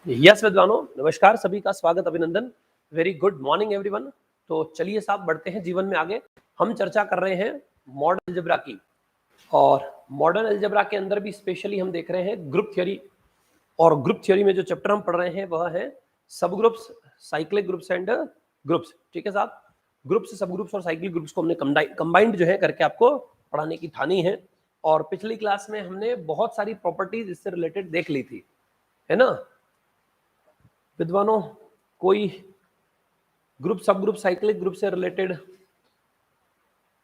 Yes विद्वानों, नमस्कार, सभी का स्वागत, अभिनंदन। Very good morning everyone. तो चलिए साहब, बढ़ते हैं जीवन में आगे। हम चर्चा कर रहे हैं मॉडर्न अलजेब्रा की, और मॉडर्न अलजेब्रा के अंदर भी स्पेशली हम देख रहे हैं ग्रुप थ्योरी। और ग्रुप थ्योरी में जो चैप्टर हम पढ़ रहे हैं वह है सब groups, cyclic groups and groups. ठीक है साहब, ग्रुप्स, सब ग्रुप्स और साइक्लिक ग्रुप्स को हमने कंबाइंड जो है करके आपको पढ़ाने की ठानी है। और पिछली क्लास में हमने बहुत सारी प्रॉपर्टीज इससे रिलेटेड देख ली थी, है ना विद्वानों? कोई ग्रुप, सब ग्रुप, साइक्लिक ग्रुप से रिलेटेड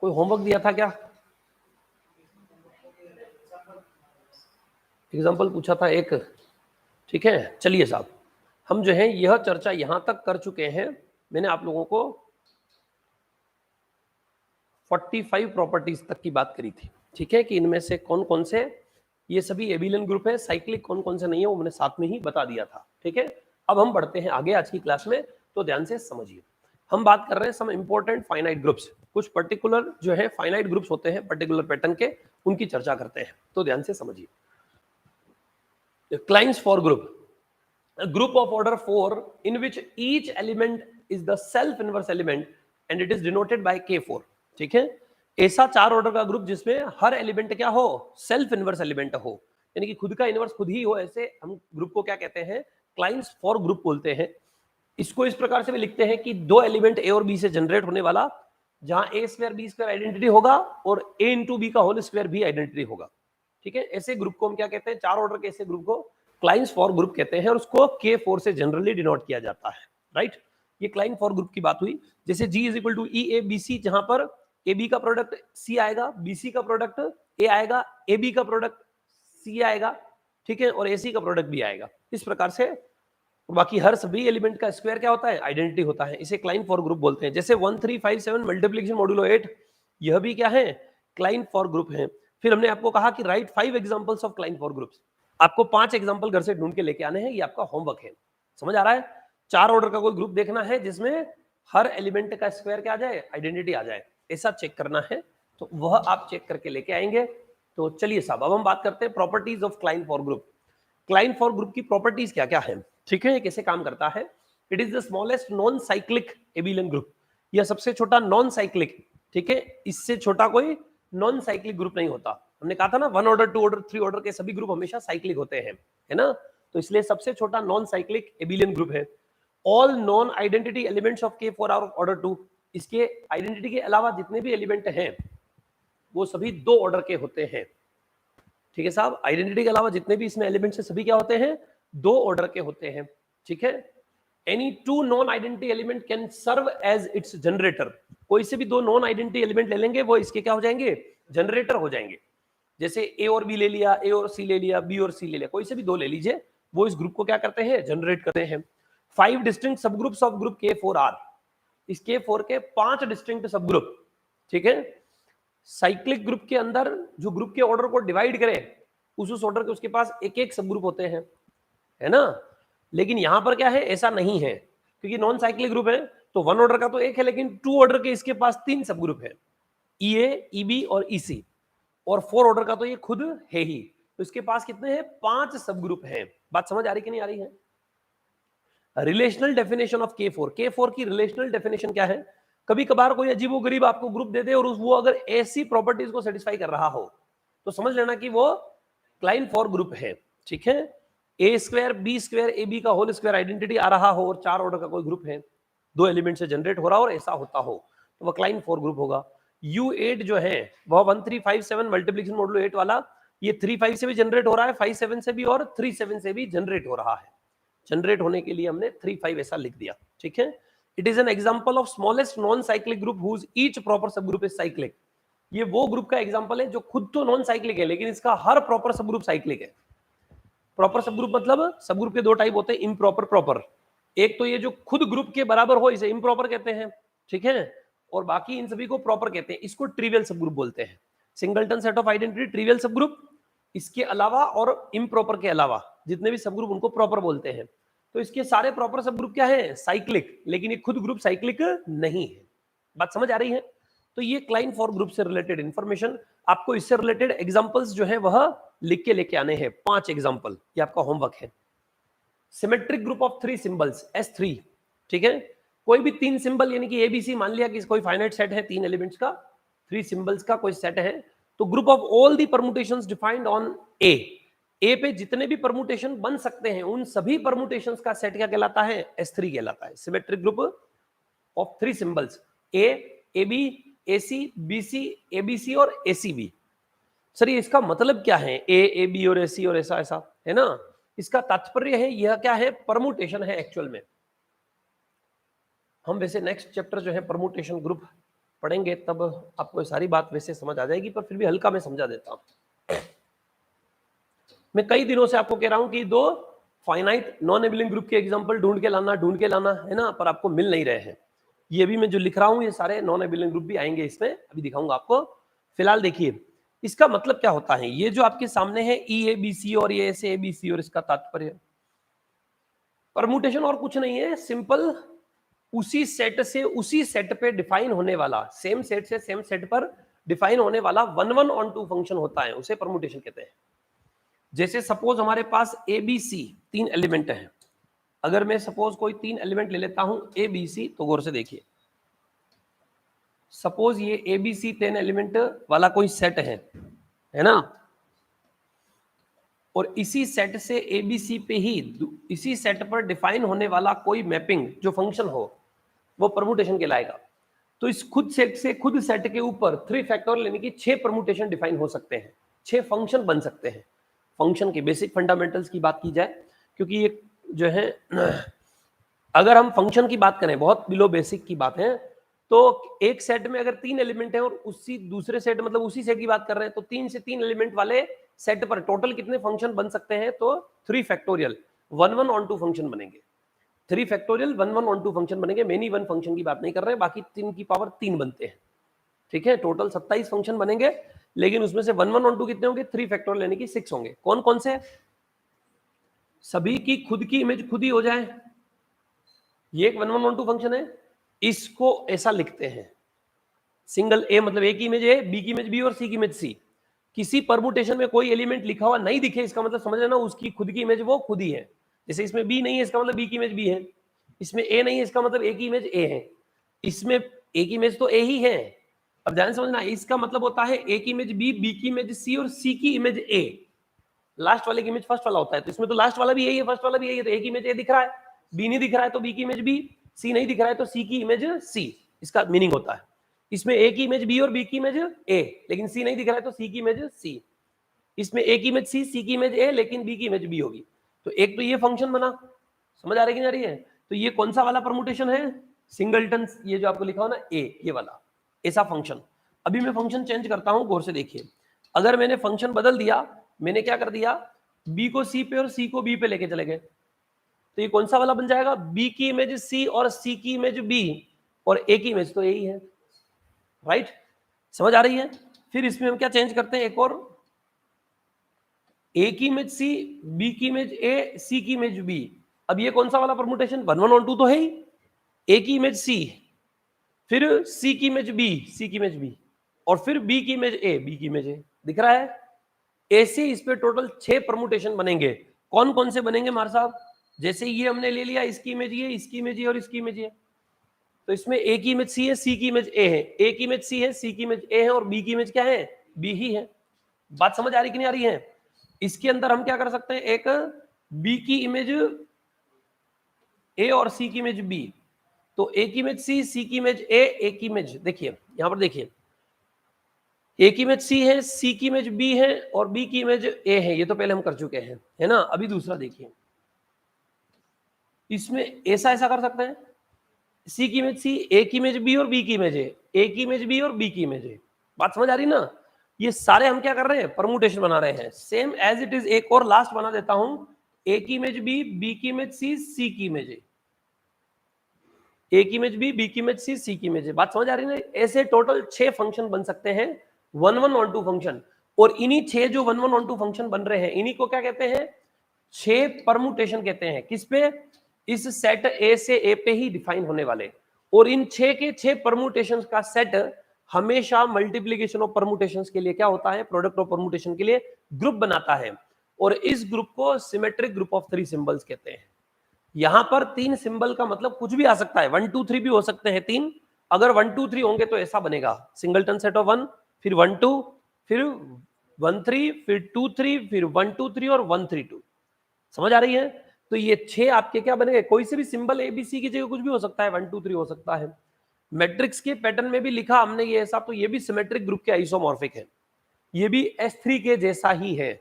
कोई होमवर्क दिया था क्या? एग्जाम्पल पूछा था एक। ठीक है, चलिए साहब, हम जो है यह चर्चा यहां तक कर चुके हैं। मैंने आप लोगों को 45 प्रॉपर्टीज तक की बात करी थी। ठीक है, कि इनमें से कौन कौन से ये सभी एबिलियन ग्रुप है, साइक्लिक कौन कौन से नहीं है, वो मैंने साथ में ही बता दिया था। ठीक है, अब हम बढ़ते हैं आगे आज की क्लास में, तो ध्यान से समझिए। हम बात कर रहे हैं सम इंपॉर्टेंट फाइनाइट ग्रुप्स, कुछ पर्टिकुलर जो है फाइनाइट ग्रुप्स होते हैं पर्टिकुलर पैटर्न के, उनकी चर्चा करते हैं, तो ध्यान से समझिए। Kleins for group, a group of order 4 in which each element is the self inverse element and it is denoted by K4। ठीक है, ऐसा चार ऑर्डर का ग्रुप जिसमें हर एलिमेंट क्या हो, सेल्फ इनवर्स एलिमेंट हो, यानी कि खुद का इनवर्स खुद ही हो, ऐसे हम ग्रुप को क्या कहते हैं, क्लाइंस फॉर ग्रुप बोलते हैं। इसको इस प्रकार से भी लिखते हैं कि दो एलिमेंट ए और बी से जनरेट होने वाला, जहां ए स्क्वायर बी स्क्वायर आइडेंटिटी होगा और ए इंटू बी का होल स्क्वायर भी आइडेंटिटी होगा। ठीक है, ऐसे ग्रुप को हम क्या कहते हैं, चार ऑर्डर के ऐसे ग्रुप को क्लाइंस फॉर ग्रुप कहते हैं, और उसको K4 से जनरली डिनोट किया जाता है। राइट, ये क्लाइंस फॉर ग्रुप की बात हुई। जैसे G is equal to E A B C, जहां पर ए बी का प्रोडक्ट सी आएगा, बी सी का प्रोडक्ट ए आएगा, ए बी का प्रोडक्ट सी आएगा, ठीक है, और ए सी का प्रोडक्ट भी आएगा। इस प्रकार से बाकी हर सभी एलिमेंट का स्क्वायर क्या होता है, आइडेंटिटी होता है। इसे क्लाइंट फॉर ग्रुप बोलते हैं। जैसे 1357 मल्टीप्लिकेशन मॉड्यूलो 8, यह भी क्या है, क्लाइंट फॉर ग्रुप है। फिर हमने आपको कहा कि right 5 examples of client for groups. आपको 5 एग्जांपल घर से ढूंढ के लेके आने हैं, ये आपका होमवर्क है। समझ आ रहा है? चार ऑर्डर का कोई ग्रुप देखना है जिसमें हर एलिमेंट का स्क्वायर क्या आ जाए, आइडेंटिटी आ जाए, ऐसा चेक करना है, तो वह आप चेक करके लेके आएंगे। तो चलिए साहब, अब हम बात करते हैं properties of client for group. Client for group की प्रॉपर्टीज क्या क्या है? ठीक है, कैसे काम करता है? It is the smallest non cyclic abelian group, यह सबसे छोटा नॉन साइक्लिक। ठीक है, इससे छोटा कोई नॉन साइक्लिक ग्रुप नहीं होता। हमने कहा था ना, 1 ऑर्डर 2 ऑर्डर 3 ऑर्डर के सभी ग्रुप हमेशा साइक्लिक होते हैं, है ना? तो इसलिए सबसे छोटा नॉन साइक्लिक एबिलियन ग्रुप है। All non identity elements of K4 order 2, इसके आइडेंटिटी के अलावा जितने भी एलिमेंट हैं वो सभी 2 ऑर्डर के होते हैं। ठीक है साहब, आइडेंटिटी के अलावा जितने भी इसमें एलिमेंट्स हैं सभी क्या होते हैं, 2 ऑर्डर के होते हैं। ठीक है, any two non identity element can serve as its generator. कोई से भी 2 नॉन आइडेंटिटी एलिमेंट ले लेंगे, वो इसके क्या हो जाएंगे, जनरेटर हो जाएंगे। जैसे ए और बी ले लिया, ए और सी ले लिया, बी और सी ले लिया, कोई से भी 2 ले लीजिए, वो इस ग्रुप को क्या करते हैं, जनरेट करते हैं। 5 डिस्टिंक्ट सब groups of group K4 are, इस K4 के 5 डिस्टिंक्ट सब ग्रुप। ठीक है, साइक्लिक ग्रुप के अंदर जो ग्रुप के ऑर्डर को डिवाइड करे, उस ऑर्डर के उसके पास एक एक सब ग्रुप होते हैं, है ना? लेकिन यहां पर क्या है, ऐसा नहीं है, क्योंकि नॉन साइक्लिक ग्रुप है तो 1 ऑर्डर का तो एक है, लेकिन 2 ऑर्डर के इसके पास 3 सब ग्रुप है, EA, EB और EC। और 4 ऑर्डर का तो ये खुद है ही, तो इसके पास कितने हैं, 5 सब ग्रुप हैं। बात समझ आ रही कि नहीं आ रही है? रिलेशनल डेफिनेशन ऑफ K4 की रिलेशनल डेफिनेशन क्या है? कभी कभार कोई अजीबोगरीब आपको ग्रुप दे दे और वो अगर ऐसी प्रॉपर्टीज को सेटिस्फाई कर रहा हो, तो समझ लेना कि वो क्लाइंट फॉर ग्रुप है। ठीक है, a square b square a b का होल स्क्वायर आइडेंटिटी आ रहा हो और 4 ऑर्डर का कोई ग्रुप है, 2 एलिमेंट से जनरेट हो रहा हो और ऐसा होता हो, तो वह क्लाइंट फॉर ग्रुप होगा। U8 जो है वह 1357 मल्टीप्लिकेशन मॉडुलो 8 वाला, ये 35 से भी जनरेट हो रहा है, 57 से भी और 37 से भी जनरेट हो रहा है। जनरेट होने के लिए हमने 35 ऐसा लिख दिया। ठीक है, it is an example of smallest non cyclic group whose each proper sub group is cyclic. ये वो ग्रुप का एग्जांपल है जो खुद तो नॉन साइक्लिक है, लेकिन इसका हर प्रॉपर सब ग्रुप साइक्लिक है। प्रॉपर सब ग्रुप मतलब सब ग्रुप के 2 टाइप होते हैं, इम्प्रॉपर, प्रॉपर। एक तो ये जो खुद ग्रुप के बराबर हो, इसे इम्प्रॉपर कहते हैं। ठीक है, और बाकी इन सभी को प्रॉपर कहते हैं, इसको ट्रिवियल सब ग्रुप बोलते हैं। Singleton set of identity trivial सब ग्रुप, इसके अलावा और इम्प्रॉपर के अलावा जितने भी सब ग्रुप उनको प्रॉपर बोलते हैं। तो इसके सारे प्रॉपर सब ग्रुप क्या है, साइक्लिक, लेकिन ये खुद ग्रुप साइक्लिक नहीं है। बात समझ आ रही है? तो ये क्लाइंट फॉर ग्रुप से रिलेटेड इंफॉर्मेशन, आपको इससे रिलेटेड एग्जांपल्स जो है वह लिख के लेके आने हैं, 5 एग्जांपल, ये आपका होमवर्क है। Symmetric group of 3 symbols S3, ठीक है, कोई भी 3 सिंबल यानी कि ABC मान लिया कि कोई फाइनाइट सेट है 3 एलिमेंट्स का, 3 सिंबल्स का कोई सेट है, तो group of all the permutations defined on A पे जितने भी परमुटेशन बन सकते हैं उन सभी परमुटेशंस का सेट क्या कहलाता है? S3 कहलाता है। Symmetric group of 3 symbols A, AB, AC, BC, ABC और ACB। सर ये इसका मतलब क्या है? A, AB और AC और ऐसा ऐसा, है ना? इसका तात्पर्य है यह क्या है? परमुटेशन है एक्चुअल में। हम वैसे नेक्स्ट चैप्टर जो है परमुटेशन ग्रुप पढ़ेंगे तब आपको ये सारी बात वैसे समझ आ जाएगी, पर फिर भी हल्का मैं समझा देता हूं। मैं कई दिनों से आपको कह रहा हूं कि 2 फाइनाइट नॉन एबिलिंग ग्रुप के एग्जांपल ढूंढ के लाना है ना, पर आपको मिल नहीं रहे हैं। ये भी मैं जो लिख रहा हूं ये सारे नॉन एबिलिंग ग्रुप भी आएंगे इसमें, अभी दिखाऊंगा आपको। फिलहाल देखिए इसका मतलब क्या होता है। ये जो आपके सामने है EABC और ये ऐसे ABC और इसका तात्पर्य परमुटेशन और कुछ नहीं है, सिंपल उसी सेट से उसी सेट पे डिफाइन होने वाला, सेम सेट से सेम सेट पर डिफाइन होने वाला 1 ऑन 2 फंक्शन होता है, उसे परमुटेशन कहते हैं। जैसे सपोज हमारे पास ABC 3 एलिमेंट है, अगर मैं सपोज कोई 3 एलिमेंट ले लेता हूं ABC, तो गौर से देखिए, सपोज ये ABC 10 एलिमेंट वाला कोई सेट है ना, और इसी सेट से ABC पे ही इसी सेट पर डिफाइन होने वाला कोई मैपिंग जो फंक्शन हो वो परमुटेशन कहलाएगा। तो इस खुद सेट से खुद सेट के ऊपर 3 फैक्टोरियल यानी कि 6 परमुटेशन डिफाइन हो सकते हैं, 6 फंक्शन बन सकते हैं। फंक्शन के बेसिक फंडामेंटल्स की बात की जाए, क्योंकि ये जो है अगर हम फंक्शन की बात करें बहुत बिलो बेसिक की बात है, तो एक सेट में अगर 3 एलिमेंट है और उसी दूसरे सेट मतलब उसी सेट की बात कर रहे हैं, तो 3 से 3 एलिमेंट वाले सेट पर टोटल कितने फंक्शन बन सकते हैं? तो 3 फैक्टोरियल 1 ऑन 2 फंक्शन बनेंगे। 3 फैक्टोरियल 1 ऑन 2 फंक्शन बनेंगे। मेनी 1 फंक्शन की बात नहीं कर रहे हैं, बाकी 3 की पावर 3 बनते हैं, ठीक है। टोटल 27 फंक्शन बनेंगे, लेकिन उसमें से 1 ऑन 2 कितने होंगे? 3 फैक्टोरियल यानी कि 6 होंगे। कौन कौन से? सभी की खुद की इमेज खुद ही हो जाए, ये एक 1 ऑन 2 फंक्शन है। इसको ऐसा लिखते हैं सिंगल ए मतलब ए की इमेज ए, बी की इमेज बी और सी की इमेज सी। किसी परमुटेशन में कोई एलिमेंट लिखा हुआ नहीं दिखे, इसका मतलब समझ लेना उसकी खुद की इमेज वो खुद ही है। जैसे इसमें बी नहीं है, इसका मतलब बी की इमेज बी है। इसमें ए नहीं है, इसका मतलब ए की इमेज ए है। इसमें ए की इमेज तो ए ही है। अब ध्यान समझना, इसका मतलब होता है ए की इमेज बी, बी की इमेज सी और सी की इमेज ए। लास्ट वाले की इमेज फर्स्ट वाला होता है, तो इसमें तो लास्ट वाला भी यही है, फर्स्ट वाला भी यही है। तो ए की इमेज ए दिख रहा है, बी नहीं दिख रहा है तो बी की इमेज बी, सी नहीं दिख रहा है तो सी की इमेज सी। इसका मीनिंग होता है इसमें ए की इमेज बी और बी की इमेज ए, लेकिन सी नहीं दिख रहा है तो सी की इमेज सी। इसमें ए की इमेज सी की इमेज ए, लेकिन बी की इमेज बी होगी। तो एक तो ये फंक्शन बना, समझ आ रही कि नहीं आ रही है? तो ये कौन सा वाला परमुटेशन है? सिंगलटन, ये जो आपको लिखा हो ना ए, ये वाला ऐसा फंक्शन। अभी मैं फंक्शन चेंज करता हूं, गौर से देखिए। अगर मैंने फंक्शन बदल दिया, मैंने क्या कर दिया, बी को सी पे और सी को बी पे लेके चले गए, तो ये कौन सा वाला बन जाएगा? बी की इमेज सी और सी की इमेज बी और ए की इमेज तो यही है, राइट? समझ आ रही है? फिर इसमें हम क्या चेंज करते हैं, एक और, ए की इमेज सी, बी की इमेज ए, सी की इमेज बी। अब ये कौन सा वाला परमुटेशन? 1 ऑन 2 तो है ही। ए की इमेज सी, फिर सी की इमेज बी, सी की इमेज बी, और फिर बी की इमेज ए, बी की इमेज ए। दिख रहा है? ऐसे इस पे टोटल 6 परमुटेशन बनेंगे। कौन कौन से बनेंगे मार साहब? जैसे ये हमने ले लिया, इसकी इमेज ये, इसकी इमेज ये और इसकी इमेज ये, तो इसमें ए की इमेज सी है, सी की इमेज ए है, ए की इमेज सी है, सी की इमेज ए है, और बी की इमेज क्या है? बी ही है। बात समझ आ रही कि नहीं आ रही है? इसके अंदर हम क्या कर सकते हैं, एक बी की इमेज ए और सी की इमेज बी, तो ए की इमेज सी की इमेज ए की इमेज, देखिए यहां पर देखिए, ए की इमेज सी है, सी की इमेज बी है और बी की इमेज ए है। ये तो पहले हम कर चुके हैं, है ना? अभी दूसरा देखिए, इसमें ऐसा कर सकते हैं, सी की इमेज सी, ए की इमेज बी और बी की इमेज ए की इमेज बी और बी की इमेज ए। बात समझ आ रही ना? ये सारे हम क्या कर रहे हैं? परमुटेशन बना रहे हैं, सेम एज इट इज। एक और लास्ट बना देता हूं, ए की इमेज बी, बी की इमेज सी की इमेज ए की इमेज बी की इमेज सी की इमेज। बात समझ आ रही है ना? ऐसे टोटल 6 फंक्शन बन सकते हैं 1 ऑन 2 फंक्शन, और इन्हीं 6 जो 1 ऑन 2 फंक्शन बन रहे हैं, इन्हीं को क्या कहते हैं? 6 परमुटेशन कहते हैं। किस पे? इस सेट ए से ए पे ही डिफाइन होने वाले। और इन 6 के 6 परमुटेशन का सेट हमेशा मल्टीप्लीकेशन ऑफ परमुटेशंस के लिए क्या होता है? प्रोडक्ट ऑफ परमुटेशन के लिए ग्रुप बनाता है, और इस ग्रुप को सिमेट्रिक ग्रुप ऑफ 3 सिंबल्स कहते हैं। यहां पर 3 सिंबल का मतलब कुछ भी आ सकता है, 1 2 3 भी हो सकते हैं 3। अगर 1 2 3 होंगे तो ऐसा बनेगा, सिंगलटन सेट ऑफ 1, फिर 1 2, फिर 1 3, फिर 2 3, फिर 1 2 3 और 1 3 2। समझ आ रही है? तो ये 6 आपके क्या बनेंगे, कोई से भी सिंबल एबीसी की जगह कुछ भी हो सकता है, 1 2 3 हो सकता है। मैट्रिक्स के पैटर्न में भी लिखा हमने ये ऐसा, तो ये भी सिमेट्रिक ग्रुप के आइसोमॉर्फिक है, ये भी S3 के जैसा ही है।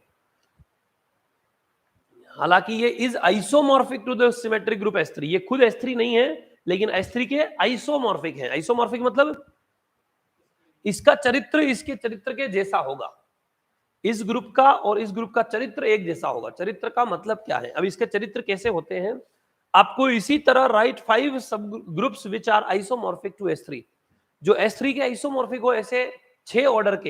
हालांकि ये is isomorphic to the symmetric group S3, ये खुद S3 नहीं है लेकिन S3 के आइसोमॉर्फिक है। आइसोमॉर्फिक मतलब इसका चरित्र इसके चरित्र के जैसा होगा, इस ग्रुप का और इस ग्रुप का चरित्र एक जैसा होगा। चरित्र का मतलब क्या है, अब इसके चरित्र कैसे होते हैं आपको इसी तरह right 5 sub groups which are isomorphic to S3। जो S3 के आइसोमॉर्फिक हो ऐसे 6 ऑर्डर के,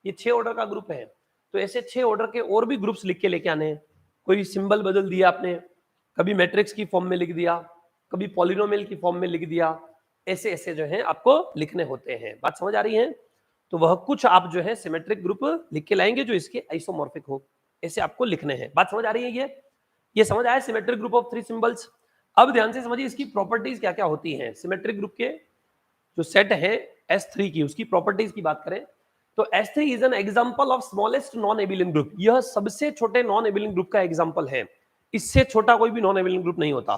ये 6 ऑर्डर का ग्रुप है, तो ऐसे 6 ऑर्डर के और भी ग्रुप्स लिख के लेके आने हैं। कोई सिंबल बदल दिया आपने, कभी मैट्रिक्स की फॉर्म में लिख दिया, कभी पॉलिनोमियल की फॉर्म में लिख दिया, ऐसे ऐसे जो है आपको लिखने होते हैं। बात समझ आ रही है? तो वह कुछ आप जो है सिमेट्रिक ग्रुप लिख के लाएंगे जो इसके आइसोमॉर्फिक हो, ऐसे आपको लिखने हैं। बात समझ आ रही है? ये समझ आया सिमेट्रिक ग्रुप ऑफ 3 सिंबल्स। अब ध्यान से समझिए इसकी प्रॉपर्टीज क्या क्या होती हैं। सिमेट्रिक ग्रुप के जो सेट है S3 की, उसकी प्रॉपर्टीज की बात करें तो S3 is an example of smallest non abelian group. यह सबसे छोटे नॉन एबिलियन ग्रुप का एग्जांपल है, इससे छोटा कोई भी नॉन एबिलियन ग्रुप नहीं होता,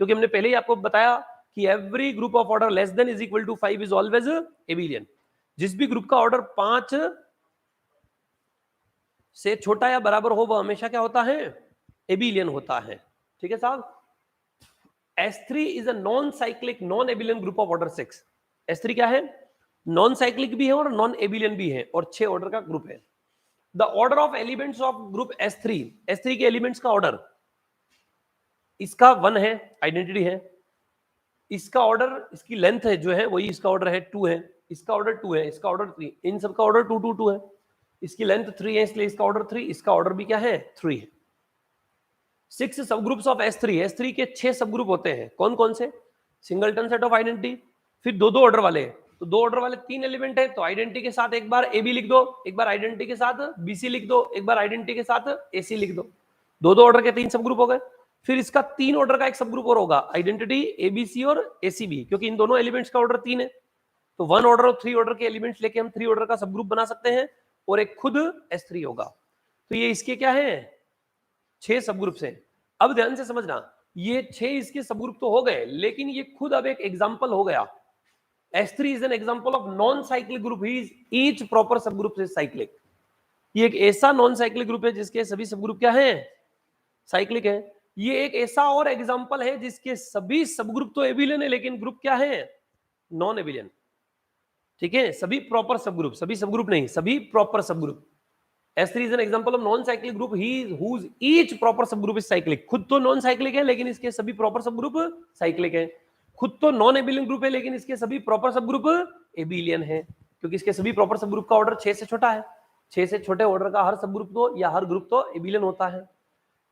क्योंकि हमने पहले ही आपको बताया कि every group of order less than is equal to 5 is always abelian. जिस भी ग्रुप का ऑर्डर 5 से छोटा या बराबर हो वह हमेशा क्या होता है, एबिलियन होता है। ठीक है साहब। S3 is a non cyclic non abelian group of order 6। S3 क्या है, नॉन साइक्लिक भी है और नॉन एबिलियन भी है, और 6 ऑर्डर का ग्रुप है। The order of elements of group S3, S3 के एलिमेंट्स का ऑर्डर, इसका 1 है, आइडेंटिटी है। इसका ऑर्डर, इसकी लेंथ है जो है वही इसका ऑर्डर है 2 है, इसका ऑर्डर 2 है, इसका ऑर्डर 3, इन सब का ऑर्डर 2 2 2 है। इसकी लेंथ 3 है इसलिए इसका ऑर्डर 3, इसका ऑर्डर भी क्या है 3 है। 6 सब ग्रुप्स ऑफ S3, S3 के 6 सब ग्रुप होते हैं। कौन कौन से, सिंगलटन सेट ऑफ आइडेंटिटी, फिर दो दो ऑर्डर वाले, तो 2 ऑर्डर वाले 3 एलिमेंट है, तो आइडेंटिटी के साथ एक बार AB लिख दो, एक बार आइडेंटिटी के साथ BC लिख दो, एक बार आइडेंटिटी के साथ AC लिख दो। 2 ऑर्डर के 3 सब ग्रुप हो गए। फिर इसका 3 ऑर्डर का एक सब ग्रुप और होगा, आइडेंटिटी ABC और ACB, क्योंकि इन दोनों एलिमेंट्स का ऑर्डर 3 है, तो 1 ऑर्डर और 3 ऑर्डर के एलिमेंट्स लेके हम 3 ऑर्डर का सब ग्रुप बना सकते हैं, और एक खुद S3 होगा। तो ये इसके क्या है, 6 सब ग्रुप्स हैं। अब ध्यान से समझना, ये 6 इसके सब ग्रुप तो हो गए, लेकिन ये खुद अब एक एग्जांपल हो गया। S3 is an example of non-cyclic group. Each proper subgroup is cyclic. ये एक ऐसा नॉन साइक्लिक ग्रुप है जिसके सभी सब ग्रुप क्या हैं, साइक्लिक है। ये एक ऐसा और एग्जांपल है जिसके सभी सब ग्रुप तो एबिलियन है लेकिन ग्रुप क्या है, नॉन एबिलियन। ठीक है, सभी प्रॉपर सब ग्रुप, सभी सब ग्रुप नहीं, सभी proper sub group. S3 is an example of non-cyclic group. Whose each proper subgroup is cyclic. खुद तो नॉन साइक्लिक है लेकिन इसके सभी प्रॉपर सब ग्रुप साइक्लिक है। खुद तो नॉन एबिलियन ग्रुप है लेकिन इसके सभी प्रॉपर सब ग्रुप एबिलियन है, क्योंकि इसके सभी प्रॉपर सब ग्रुप का ऑर्डर 6 से छोटा है। 6 से छोटे ऑर्डर का हर सब ग्रुप तो या हर ग्रुप तो एबिलियन होता है।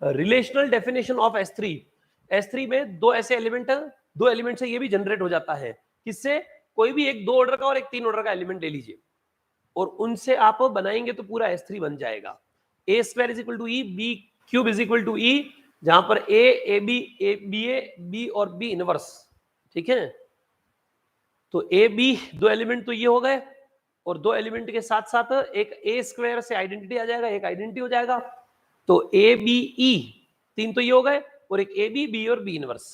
Relational definition of S3, S3 में 2 ऐसे एलिमेंट है, 2 एलिमेंट से ये भी जनरेट हो जाता है। किससे, कोई भी एक 2 ऑर्डर का और एक 3 ऑर्डर का एलिमेंट ले लीजिए और उनसे आप बनाएंगे तो पूरा S3 बन जाएगा। A square is equal to E, B cube is equal to E, जहां पर A AB BA B और B इनवर्स। ठीक है, तो A B 2 एलिमेंट तो ये हो गए, और 2 एलिमेंट के साथ साथ एक A स्क्वायर से आइडेंटिटी आ जाएगा, एक आइडेंटिटी हो जाएगा, तो A B E 3 तो ये हो गए, और एक A B B और B इनवर्स,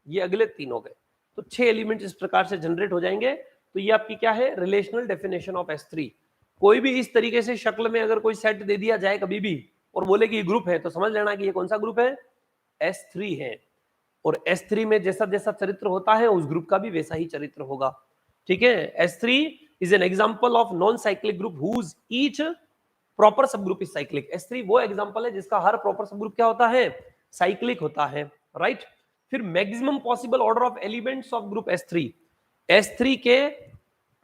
ये अगले 3 हो गए। तो 6 एलिमेंट इस प्रकार से जनरेट हो जाएंगे। तो ये आपकी क्या है, रिलेशनल डेफिनेशन ऑफ S3। कोई भी इस तरीके से शक्ल में अगर कोई सेट दे दिया जाए कभी भी और बोले कि ये ग्रुप है, तो समझ लेना कि ये कौन सा ग्रुप है, S3 है। और S3 में जैसा जैसा चरित्र होता है उस ग्रुप का भी वैसा ही चरित्र होगा। ठीक है, S3 is an example of non cyclic group whose each proper sub group is cyclic. S3 वो एग्जांपल है जिसका हर प्रॉपर सब ग्रुप क्या होता है, साइक्लिक होता है। राइट। फिर maximum possible order of elements of group S3, S3 के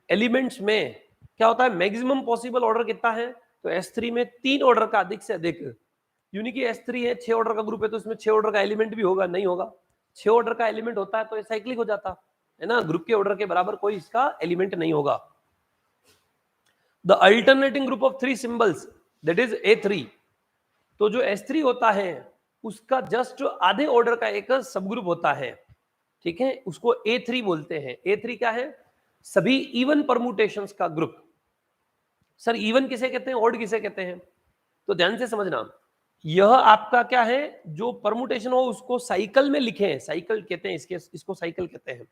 एलिमेंट्स में क्या होता है, मैक्सिमम पॉसिबल ऑर्डर कितना है, तो S3 में 3 ऑर्डर का अधिक से अधिक, यूनिक S3 है 6 ऑर्डर का ग्रुप है तो इसमें 6 ऑर्डर का एलिमेंट भी होगा, नहीं होगा, 6 ऑर्डर का एलिमेंट होता है तो ये साइक्लिक हो जाता है ना, ग्रुप के ऑर्डर के बराबर कोई इसका एलिमेंट नहीं होगा। The alternating group of 3 symbols that is A3, तो जो S3 होता है उसका जस्ट आधे ऑर्डर का एक सब ग्रुप होता है, ठीक है, उसको A3 बोलते हैं। A3 क्या है? सभी इवन परमुटेशंस का ग्रुप। सर इवन किसे कहते हैं, ऑड किसे कहते हैं? तो ध्यान से समझना, यह आपका क्या है, जो परमुटेशन हो उसको साइकिल में लिखे हैं, साइकिल कहते हैं इसको साइकिल कहते हैं।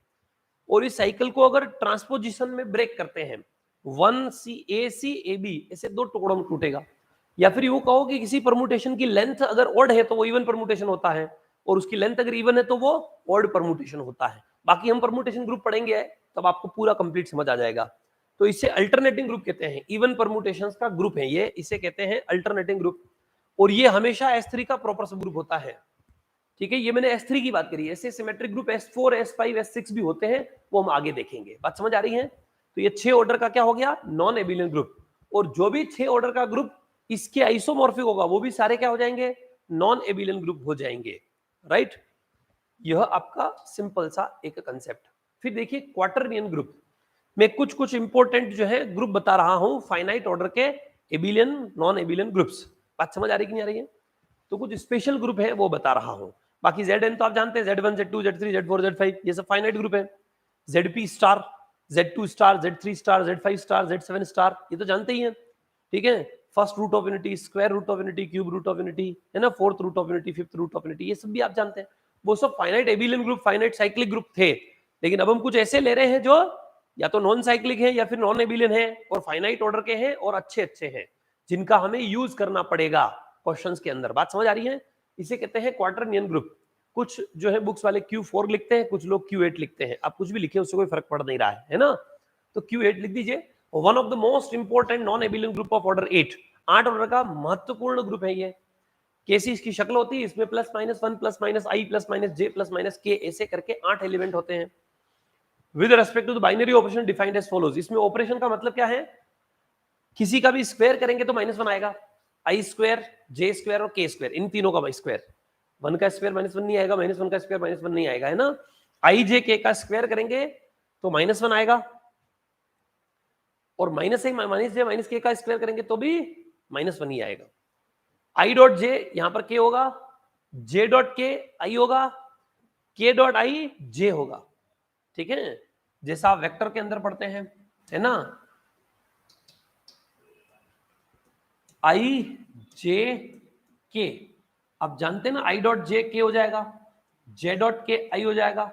और इस साइकिल को अगर ट्रांसपोजिशन में ब्रेक करते हैं, 1C ऐसे दो टुकड़ों में टूटेगा। या फिर यूं कहो कि किसी परमुटेशन की लेंथ अगर ऑड है तो वो इवन परमुटेशन होता है, और उसकी लेंथ अगर इवन है तो वो ऑड परमुटेशन होता है। बाकी हम परमुटेशन ग्रुप पढ़ेंगे तब आपको पूरा कंप्लीट समझ आ जाएगा। तो इसे अल्टरनेटिंग ग्रुप कहते हैं, इवन परमुटेशंस का ग्रुप है ये, इसे कहते हैं अल्टरनेटिंग ग्रुप। और ये हमेशा S3 का प्रॉपर सब ग्रुप होता है, ठीक है। ये मैंने S3 की बात करी है, ऐसे symmetric group S4, S5, S6 भी होते हैं, वो हम आगे देखेंगे। बात समझ आ रही है? तो ये 6 ऑर्डर का क्या हो गया, नॉन एबिलियन ग्रुप। और जो भी 6 ऑर्डर का ग्रुप इसके आइसोमॉर्फिक होगा वो भी सारे क्या हो जाएंगे, नॉन एबिलियन ग्रुप हो जाएंगे, राइट। यह आपका सिंपल सा एक कंसेप्ट। फिर देखिए क्वार्टरनियन ग्रुप में कुछ कुछ इंपॉर्टेंट जो है ग्रुप बता रहा हूं, फाइनाइट ऑर्डर के एबिलियन नॉन एबिलियन ग्रुप्स। बात समझ आ रही कि नहीं आ रही है? तो कुछ स्पेशल ग्रुप है वो बता रहा हूं। बाकी Zn तो आप जानते हैं, Z1, Z2, Z3, Z4, Z5 ये सब फाइनाइट ग्रुप है। Zp star, Z2 star, Z3 star, Z5 star, Z7 star, ये तो जानते ही हैं, ठीक है। First root of unity, square root of unity, cube root of unity, है ना, fourth root of unity, fifth root of unity, ये सब भी आप जानते हैं। वो सब finite abelian group, finite cyclic group थे। लेकिन अब हम कुछ ऐसे ले रहे हैं जो या तो नॉन साइक्लिक है या फिर नॉन एबिलियन है और फाइनाइट ऑर्डर के हैं और अच्छे अच्छे हैं, जिनका हमें यूज करना पड़ेगा क्वेश्चंस के अंदर। बात समझ आ रही है? इसे कहते हैं क्वार्टरनियन ग्रुप। कुछ जो है बुक्स वाले Q4 लिखते हैं, कुछ लोग Q8 लिखते हैं। आप कुछ भी लिखे उससे कोई फर्क पड़ नहीं रहा है ना। तो Q8 लिख दीजिए। One of the most important non abelian group of order 8, 8 order का महत्वपूर्ण ग्रुप है ये। कैसी इसकी शक्ल होती है, इसमें प्लस माइनस 1 प्लस माइनस आई plus minus J plus minus K, ऐसे करके 8 एलिमेंट होते हैं। With respect to the binary operation defined as follows. इसमें ऑपरेशन का मतलब क्या है, किसी का भी स्क्वायर करेंगे तो -1 आएगा, आई स्क्वायर, जे स्क्वायर और के स्क्वायर, इन तीनों का स्क्वायर। 1 का स्क्वायर -1 नहीं आएगा, -1 का स्क्वायर -1 नहीं आएगा, है ना। आई जे के का स्क्वायर करेंगे तो -1 आएगा, और माइनस जे माइनस के का स्क्वायर करेंगे तो भी -1 ही आएगा। आई डॉट जे यहां पर के होगा, जे डॉट के आई होगा, के डॉट आई जे होगा, ठीक है, जैसा आप वेक्टर के अंदर पढ़ते हैं, है ना। आई जे के आप जानते हैं ना, आई डॉट जे के हो जाएगा, जे डॉट के आई हो जाएगा,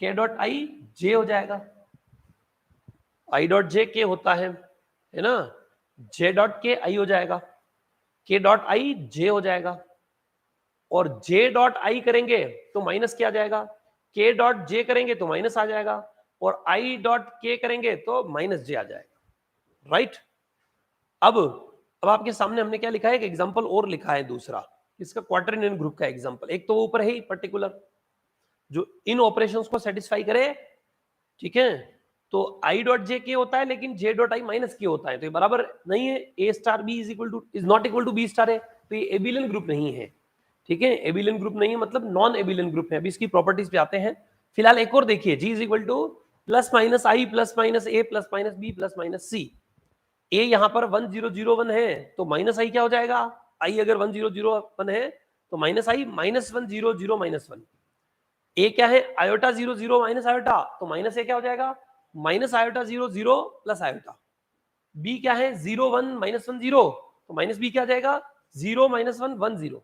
के डॉट आई जे हो जाएगा। आई डॉट जे के होता है ना, जे डॉट के आई हो जाएगा, के डॉट आई जे हो जाएगा, और जे डॉट आई करेंगे तो माइनस क्या आ जाएगा, के डॉट जे करेंगे तो माइनस आ जाएगा, और आई डॉट के करेंगे तो माइनस जे आ जाएगा, राइट। अब आपके सामने हमने क्या लिखा है, एक एग्जांपल और लिखा है दूसरा, इसका क्वार्टरनियन ग्रुप का एग्जांपल। एक तो ऊपर है ही पर्टिकुलर जो इन ऑपरेशंस को सेटिस्फाई करे, ठीक है। तो आई डॉट जे के होता है लेकिन जे डॉट आई माइनस के होता है, तो ये बराबर नहीं है। A star b is not equal to b star है, तो ये एबिलियन ग्रुप नहीं है, ठीक है। एबिलियन ग्रुप नहीं है मतलब नॉन एबिलियन ग्रुप है। अभी इसकी प्रॉपर्टीज पे आते हैं। फिलहाल एक और देखिए, G is equal to plus minus I plus minus a plus minus b plus minus c. A यहां पर 1001 है तो माइनस आई क्या हो जाएगा, आई अगर 1001 है तो माइनस आई -100 -1। ए क्या है, आयोटा 00 माइनस आयोटा, तो माइनस ए क्या हो जाएगा, minus iota 00 plus iota. B क्या है, 01 -1 0, तो माइनस बी क्या आ जाएगा, 0 -1 1 0,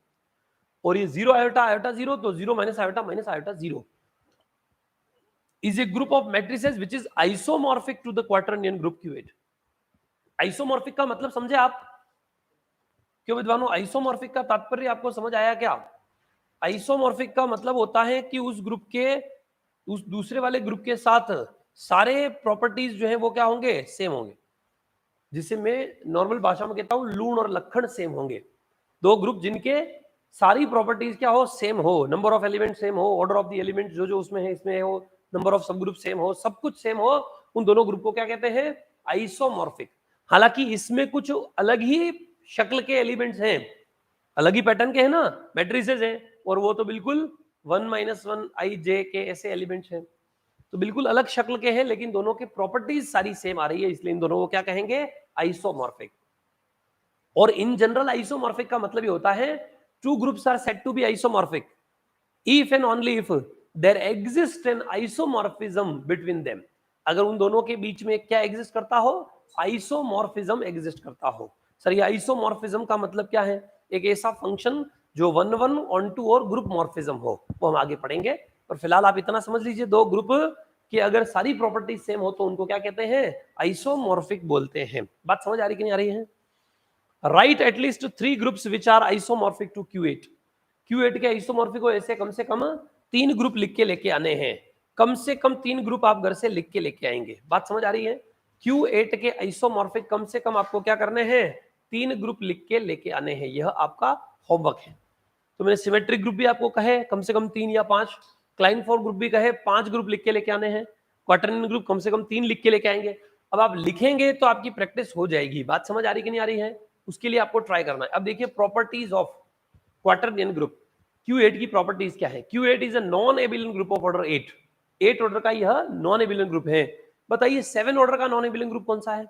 और ये 0 आयोटा आयोटा 0, तो 0 minus iota 0 is a group of matrices which is isomorphic to the quaternion group Q8। Isomorphic का मतलब समझे आप? क्यों विद्वानों, आइसोमॉर्फिक का तात्पर्य आपको समझ आया क्या? आइसोमॉर्फिक का मतलब होता है कि उस ग्रुप के उस दूसरे वाले ग्रुप के साथ सारे प्रॉपर्टीज जो है वो क्या होंगे, सेम होंगे, जिसे मैं नॉर्मल भाषा में कहता हूं लूण और लखन सेम होंगे। दो ग्रुप जिनके सारी प्रॉपर्टीज क्या हो, सेम हो, नंबर ऑफ एलिमेंट सेम हो, ऑर्डर ऑफ द एलिमेंट जो जो उसमें है इसमें हो, नंबर ऑफ सब ग्रुप सेम हो, सब कुछ सेम हो, उन दोनों ग्रुप को क्या कहते हैं, आइसोमॉर्फिक। हालांकि इसमें कुछ अलग ही शक्ल के एलिमेंट्स हैं, अलग ही पैटर्न के हैं ना, मैट्रिसेस हैं, और वो तो बिल्कुल 1 -1 आई जे के ऐसे एलिमेंट्स हैं, तो बिल्कुल अलग शक्ल के हैं, लेकिन दोनों के प्रॉपर्टीज सारी सेम आ रही है, इसलिए इन दोनों को क्या कहेंगे, आइसोमॉर्फिक। और इन जनरल आइसोमॉर्फिक का मतलब ये होता है two groups are said to be isomorphic if and only if there exists an isomorphism between them. अगर उन दोनों के बीच में क्या एग्जिस्ट करता हो, आइसोमॉर्फिज्म एग्जिस्ट करता हो। सर ये आइसोमॉर्फिज्म का मतलब क्या है? एक ऐसा फंक्शन जो वन वन ऑन टू और ग्रुप मॉर्फिज्म हो, वो हम आगे पढ़ेंगे। और फिलहाल आप इतना समझ लीजिए, दो ग्रुप कि अगर सारी प्रॉपर्टीज सेम हो तो उनको क्या कहते हैं? आइसोमॉर्फिक बोलते हैं। बात समझ आ रही कि नहीं आ रही है? Right at least 3 groups which are isomorphic to Q8। Q8 के आइसोमॉर्फिक को ऐसे कम से कम 3 ग्रुप लिख के लेके आने हैं। कम से कम 3 ग्रुप आप घर से लिख के लेके आएंगे। बात समझ आ रही है? Q8 के आइसोमॉर्फिक कम से कम आपको क्या करने हैं? 3 ग्रुप लिख के लेके आने हैं। यह आपका होमवर्क है। तो मैंने सिमेट्रिक ग्रुप भी आपको कहे कम से कम 3 या 5, क्लाइन फोर ग्रुप भी कहे 5 ग्रुप लिख के लेके आने हैं, क्वार्टरनरी ग्रुप कम से कम 3 लिख के लेके आएंगे। अब आप लिखेंगे तो आपकी प्रैक्टिस हो जाएगी। बात समझ आ रही कि नहीं आ रही है? उसके लिए आपको ट्राई करना है। अब देखिए प्रॉपर्टीज ऑफ क्वार्टरनियन ग्रुप। Q8 की प्रॉपर्टीज क्या है? Q8 is a non abelian group of order 8। 8 order का यह नॉन एबिलियन ग्रुप है। बताइए 7 ऑर्डर का नॉन एबिलियन ग्रुप कौन सा है?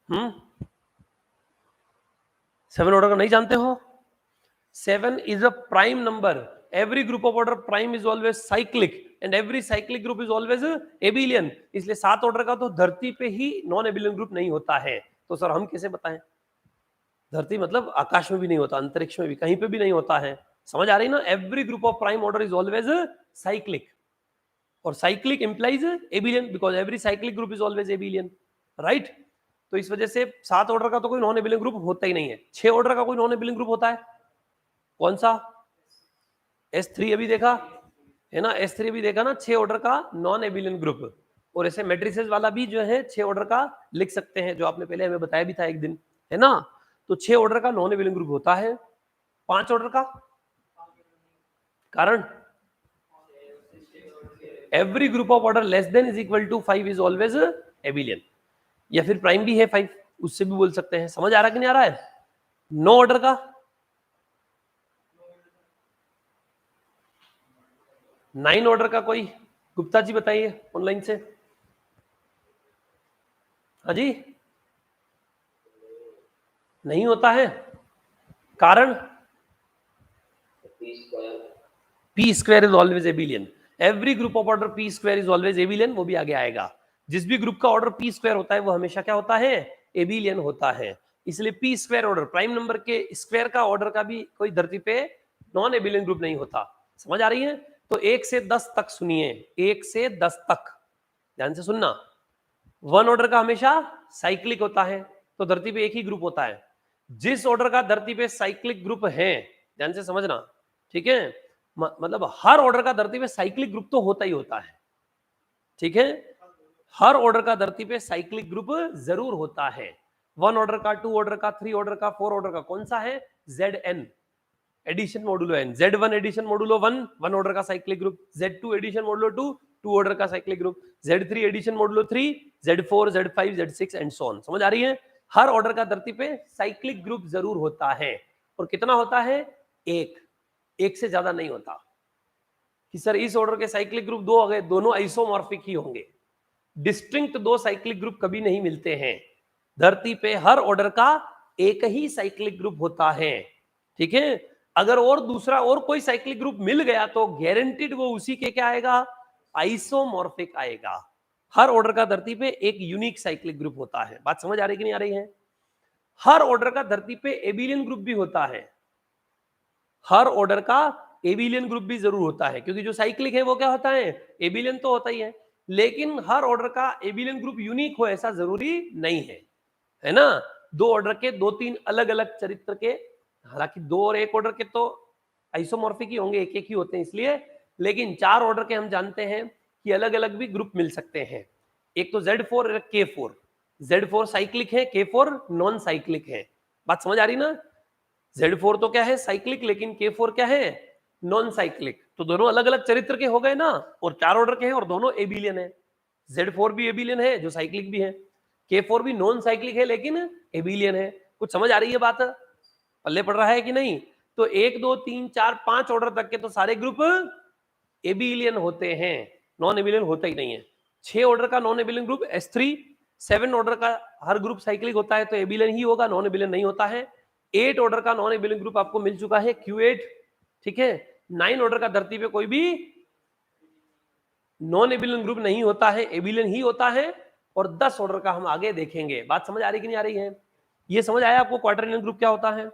हम्म, 7 ऑर्डर का नहीं जानते हो? 7 is a prime number. Every group of order prime is always cyclic and every cyclic group is always abelian. इसलिए 7 ऑर्डर का तो धरती पे ही नॉन एबिलियन ग्रुप नहीं होता है। तो सर हम कैसे बताएं? धरती मतलब आकाश में भी नहीं होता, अंतरिक्ष में भी, कहीं पे भी नहीं होता है। समझ आ रही ना? Every group of prime order is always cyclic, और cyclic implies abelian because every cyclic group is always abelian, right? तो इस वजह से 7 ऑर्डर का तो कोई नॉन एबिलियन ग्रुप होता ही नहीं है। 6 ऑर्डर का कोई नॉन एबिलियन ग्रुप होता है? कौन सा? S3 अभी देखा है ना, S3 भी देखा ना, 6 ऑर्डर का नॉन एबिलियन ग्रुप। और ऐसे मैट्रिसेस वाला भी जो है 6 ऑर्डर का लिख सकते हैं, जो आपने पहले हमें बताया भी था एक दिन, है ना? तो 6 ऑर्डर का नॉन एबिलियन ग्रुप होता है। 5 ऑर्डर का कारण every group of order less than is equal to 5 is always abelian, या फिर प्राइम भी है 5, उससे भी बोल सकते हैं। समझ आ रहा कि नहीं आ रहा है? 9 ऑर्डर का, 9 ऑर्डर का कोई? गुप्ता जी बताइए ऑनलाइन से। हाँ जी, नहीं होता है। कारण P square is always एबिलियन। Every group of order P square is always एबिलियन, वो भी आगे आएगा। जिस भी ग्रुप का ऑर्डर P स्क्वायर होता है वो हमेशा क्या होता है? एबिलियन होता है। इसलिए P square order, prime number के स्क्वायर का ऑर्डर का भी कोई धरती पे नॉन एबिलियन ग्रुप नहीं होता। समझ आ रही है? तो 1 से 10 तक सुनिए, 1 से 10 तक ध्यान से सुनना। 1 ऑर्डर का हमेशा साइक्लिक होता है, तो धरती पे एक ही ग्रुप होता है। जिस ऑर्डर का धरती पे साइक्लिक ग्रुप है, ध्यान से समझना, ठीक है? मतलब हर ऑर्डर का धरती पे साइक्लिक ग्रुप तो होता ही होता है, ठीक है? हर ऑर्डर का धरती पे साइक्लिक ग्रुप जरूर होता है। 1 ऑर्डर का, 2 ऑर्डर का, 3 ऑर्डर का, 4 ऑर्डर का, कौन सा है? Zn addition modulo n, Z1 addition modulo 1, 1 order का cyclic group, Z2 addition modulo 2, 2 order का cyclic group, Z3 addition modulo 3, Z4, Z5, Z6 and so on. समझ आ रही है? हर ऑर्डर का धरती पे साइक्लिक ग्रुप जरूर होता है। और कितना होता है? एक से ज्यादा नहीं होता कि सर इस ऑर्डर के साइक्लिक ग्रुप 2 हो गए, दोनों आइसोमॉर्फिक ही होंगे। डिस्टिंक्ट 2 साइक्लिक ग्रुप कभी नहीं मिलते हैं। धरती पे हर ऑर्डर का एक ही साइक्लिक ग्रुप होता है, ठीक है? अगर और दूसरा और कोई साइक्लिक ग्रुप मिल गया तो गारंटीड वो उसी के क्या आएगा? आइसोमॉर्फिक आएगा। हर ऑर्डर का धरती पे एक यूनिक साइक्लिक ग्रुप होता है। बात समझ आ रही कि नहीं आ रही है? हर ऑर्डर का धरती पे एबिलियन ग्रुप भी होता है। हर ऑर्डर का एबिलियन ग्रुप भी जरूर होता है, क्योंकि जो साइक्लिक है वो क्या होता है? एबिलियन तो होता ही है। लेकिन हर ऑर्डर का एबिलियन ग्रुप यूनिक हो ऐसा जरूरी नहीं है ना? 2 ऑर्डर के 2-3 अलग अलग चरित्र के, हालांकि 2 और 1 ऑर्डर के तो आइसोमॉर्फिक ही होंगे, एक ही होते हैं इसलिए, लेकिन 4 ऑर्डर के हम जानते हैं कि अलग अलग भी ग्रुप मिल सकते हैं। एक तो Z4 और K4। Z4 साइक्लिक है, K4 नॉन साइक्लिक है। बात समझ आ रही ना? Z4 तो क्या है? साइक्लिक, लेकिन K4 क्या है? Non cyclic. तो दोनों अलग अलग चरित्र के हो गए ना, और 4 ऑर्डर के हैं और दोनों एबिलियन है। Z4 भी एबिलियन है जो साइक्लिक भी है, K4 भी नॉन साइक्लिक है लेकिन एबिलियन है। कुछ समझ आ रही है बात? पल्ले पड़ रहा है कि नहीं? तो 1 2 3 4 5 ऑर्डर तक के तो सारे ग्रुप एबिलियन होते हैं, नॉन एबिलियन होता ही नहीं है। 6 ऑर्डर का non abelian group S3, 7 order का हर ग्रुप साइक्लिक होता है तो एबिलियन ही होगा, नॉन एबिलियन नहीं होता है। 8 ऑर्डर का नॉन एबिलियन ग्रुप आपको मिल चुका है Q8, ठीक है। 9 ऑर्डर का धरती पे कोई भी नॉन एबिलियन ग्रुप नहीं होता है, एबिलियन ही होता है। और 10 ऑर्डर का हम आगे देखेंगे। बात समझ आ रही कि नहीं आ रही है? ये समझ आया आपको क्वार्टरनल ग्रुप क्या होता है?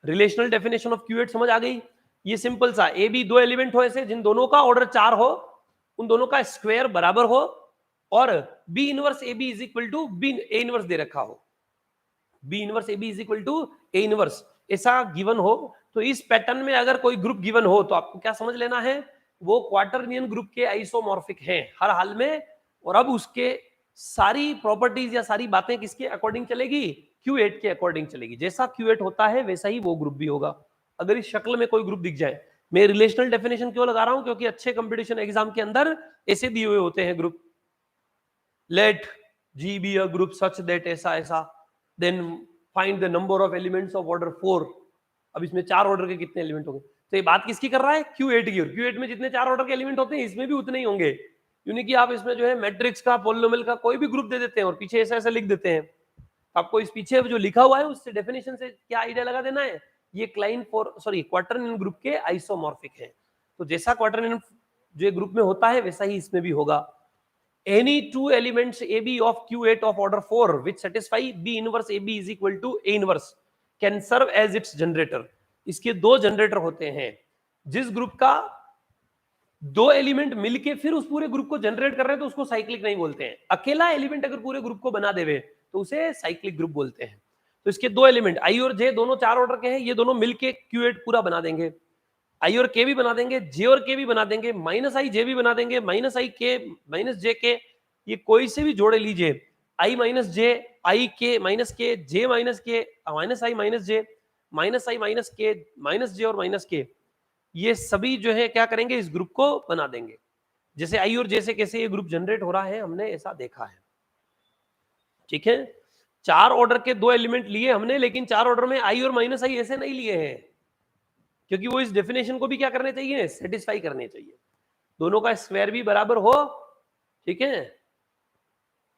रिलेशनल डेफिनेशन ऑफ Q8 समझ आ गई? ये सिंपल सा, ए बी दो एलिमेंट हो ऐसे जिन दोनों का ऑर्डर 4 हो, उन दोनों का स्क्वायर बराबर हो, और b inverse a b is equal to b a inverse दे रखा हो, b inverse a b is equal to a inverse, ऐसा गिवन हो। तो इस पैटर्न में अगर कोई ग्रुप गिवन हो तो आपको क्या समझ लेना है, वो क्वार्टरनियन ग्रुप के आइसोमॉर्फिक हैं हर हाल में। और अब उसके सारी प्रॉपर्टीज या सारी बातें किसके अकॉर्डिंग चलेगी? Q8 के अकॉर्डिंग चलेगी। जैसा Q8 होता है वैसा ही वो ग्रुप भी होगा। अगर इस शक्ल में कोई ग्रुप दिख जाए, मैं रिलेशनल डेफिनेशन क्यों लगा रहा हूं, क्योंकि अच्छे कंपटीशन एग्जाम के अंदर ऐसे दिए हुए होते हैं group, let G be a group such that ऐसा ऐसा, then find the number of elements of order 4। अब इसमें 4 ऑर्डर के कितने एलिमेंट होंगे? तो ये बात किसकी कर रहा है? Q8 की। और Q8 में जितने 4 ऑर्डर के एलिमेंट होते हैं इसमें भी उतने ही होंगे। यूनी कि आप इसमें जो है मैट्रिक्स का, पॉलिनोमियल का कोई भी ग्रुप दे देते हैं और पीछे ऐसा ऐसा लिख देते हैं। आपको इस पीछे जो लिखा हुआ है उससे डेफिनेशन से क्या आइडिया लगा देना है, ये क्वार्टरनियन ग्रुप के आइसोमॉर्फिक है। तो जैसा क्वार्टरनियन जो ग्रुप में होता है वैसा ही इसमें भी होगा। Any two elements AB of Q8 of order 4 which satisfy B inverse AB is equal to A inverse can serve as its generator। इसके दो जनरेटर होते हैं। जिस ग्रुप का दो एलिमेंट मिलके फिर उस पूरे ग्रुप को जनरेट कर रहे हैं तो उसको साइक्लिक नहीं बोलते हैं। अकेला एलिमेंट अगर पूरे ग्रुप को बना देवे तो उसे साइक्लिक ग्रुप बोलते हैं। तो इसके दो एलिमेंट I और J दोनों 4 ऑर्डर के हैं, ये दोनों मिलके Q8 पूरा बना देंगे। I और K भी बना देंगे, J और K भी बना देंगे, माइनस I J भी बना देंगे, minus I K minus J K, ये कोई से भी जोड़े लीजिए, I minus J, I K minus K, J minus K, minus I minus J, minus I minus K, minus J और माइनस K, ये सभी जो है क्या करेंगे, इस ग्रुप को बना देंगे। जैसे I और J से कैसे ये ग्रुप जनरेट हो रहा है हमने ऐसा देखा है, ठीक है। 4 ऑर्डर के दो एलिमेंट लिए हमने, लेकिन 4 ऑर्डर में I और माइनस I ऐसे नहीं लिए हैं, क्योंकि वो इस डेफिनेशन को भी क्या करने चाहिए, सेटिस्फाई करने चाहिए। दोनों का स्क्वायर भी बराबर हो, ठीक है,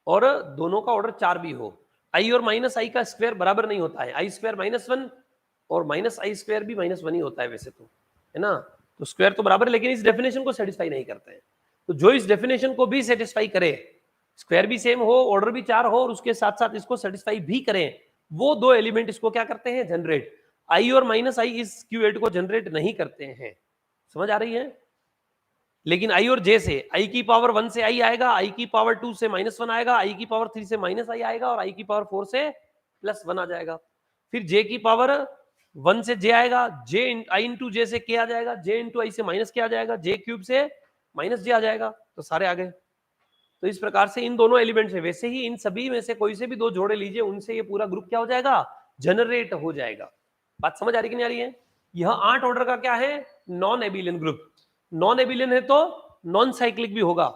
और दोनों का ऑर्डर 4 भी हो। I और माइनस I का स्क्वायर बराबर नहीं होता है, I स्क्वायर -1 और माइनस I स्क्वायर भी -1 ही होता है वैसे तो, है ना। तो स्क्वायर तो बराबर, लेकिन इस डेफिनेशन को सेटिस्फाई नहीं करते हैं। तो जो इस डेफिनेशन को भी सेटिस्फाई करे, स्क्वायर भी सेम हो, ऑर्डर भी 4 हो, और उसके साथ साथ इसको सेटिस्फाई भी करें, वो दो एलिमेंट इसको क्या करते हैं, जनरेट। I और माइनस I इस Q8 को जनरेट नहीं करते हैं, समझ आ रही है। लेकिन I और J से I की पावर 1 से I आएगा, I की पावर 2 से -1 आएगा, I की पावर 3 से -I आएगा, और I की पावर 4 से +1 आ जाएगा। फिर J की पावर 1 से J आएगा, I इंटू J से K आ जाएगा, J इंटू I से -K आ जाएगा, J क्यूब से -J आ जाएगा, तो सारे आ गए। तो इस प्रकार से इन दोनों एलिमेंट से, वैसे ही इन सभी में से कोई से भी दो जोड़े लीजिए, उनसे ये पूरा ग्रुप क्या हो जाएगा, जनरेट हो जाएगा। बात समझ आ रही कि नहीं आ रही है। यह 8 ऑर्डर का क्या है, नॉन एबिलियन ग्रुप। नॉन एबिलियन है तो नॉन साइक्लिक भी होगा।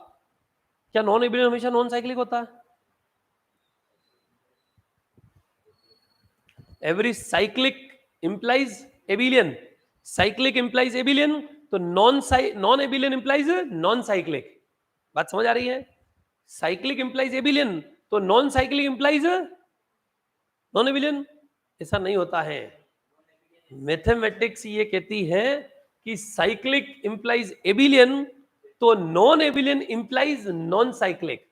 क्या नॉन एबिलियन हमेशा नॉन साइक्लिक होता है? Every cyclic implies abelian, cyclic implies abelian, तो non abelian implies non cyclic. बात समझ आ रही है। साइक्लिक इंप्लाइज एबिलियन, तो non cyclic implies non abelian, ऐसा नहीं होता है। मैथमेटिक्स ये कहती है कि साइक्लिक इंप्लाइज एबिलियन, तो non abelian implies non cyclic.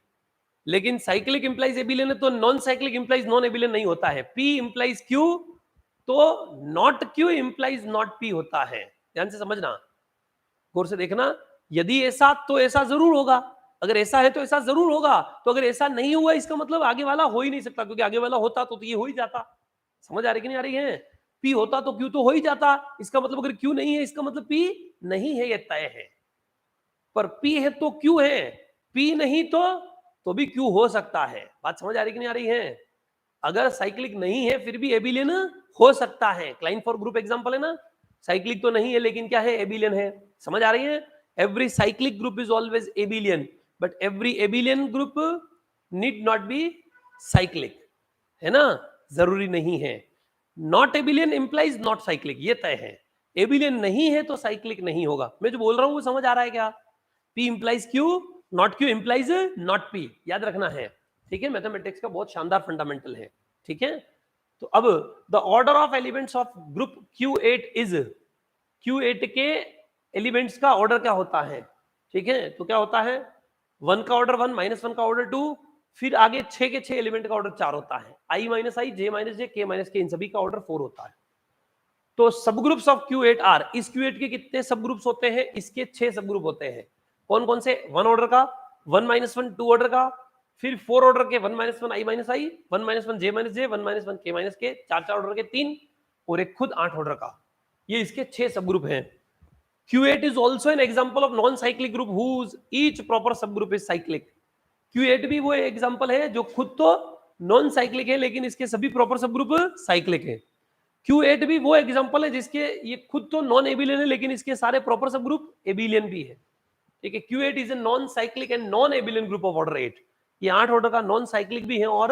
लेकिन साइक्लिक इंप्लाइज एबिलियन है तो नॉन साइक्लिक इंप्लाइज नॉन एबिलियन नहीं होता है। P इंप्लाइज Q, तो not Q implies not P होता है। ध्यान से समझना, गौर से देखना। यदि ऐसा तो ऐसा जरूर होगा, अगर ऐसा है तो ऐसा जरूर होगा, तो अगर ऐसा नहीं हुआ इसका मतलब आगे वाला हो ही नहीं सकता, क्योंकि आगे वाला होता तो ये हो ही जाता। समझ आ रही कि नहीं आ रही है। P होता तो Q तो हो ही जाता, इसका मतलब अगर Q नहीं है इसका मतलब P नहीं है, ये तय है। पर P है तो Q है, P नहीं तो भी Q हो सकता है। बात समझ आ रही कि नहीं आ रही है। अगर साइक्लिक नहीं है फिर भी एबिलियन हो सकता है। क्लाइन फॉर ग्रुप एग्जांपल है ना, साइक्लिक तो नहीं है लेकिन क्या है, एबिलियन है। समझ आ रही है। Every cyclic group is always एबिलियन, but every abelian group need not be cyclic, है ना, जरूरी नहीं है। नॉट एबिलियन इंप्लाइज नॉट साइक्लिक, ये तय है। एबिलियन नहीं है तो साइक्लिक नहीं होगा। मैं जो बोल रहा हूं वो समझ आ रहा है क्या। P implies Q, not Q implies not P, याद रखना है। ठीक है, मैथमेटिक्स का बहुत शानदार फंडामेंटल है। ठीक है, तो अब the order of elements of group Q8 is, Q8 के एलिमेंट्स का ऑर्डर क्या होता है? ठीक है, तो क्या होता है, 1 का ऑर्डर 1, -1 का ऑर्डर 2, फिर आगे 6 के 6 एलिमेंट का ऑर्डर 4 होता है, i minus I, j minus J, k minus के, इन सभी का ऑर्डर 4 होता है। तो सब ग्रुप्स ऑफ Q8 आर, इस Q8 के कितने सब ग्रुप्स होते हैं? इसके 6 सब ग्रुप होते हैं। कौन कौन से? 1 ऑर्डर का, 1 - 1 2 ऑर्डर का, फिर 4 ऑर्डर के 1 - 1 i minus I, 1 - 1 j minus J, 1 - 1 k minus के, 4 ऑर्डर के 3, और एक खुद 8 ऑर्डर का। ये इसके 6 सब ग्रुप हैं। Q8 is also an example of non-cyclic group whose each proper subgroup is cyclic. Q8 भी वो एग्जांपल है जो खुद तो नॉन साइक्लिक है लेकिन इसके सभी प्रॉपर सब ग्रुप साइक्लिक है। Q8 भी वो एग्जांपल है जिसके ये खुद तो नॉन एबिलियन है लेकिन इसके सारे प्रॉपर सब ग्रुप एबिलियन भी है। ठीक है, Q8 is a non cyclic and non abelian group of order 8। ये 8 ऑर्डर का नॉन साइक्लिक भी है और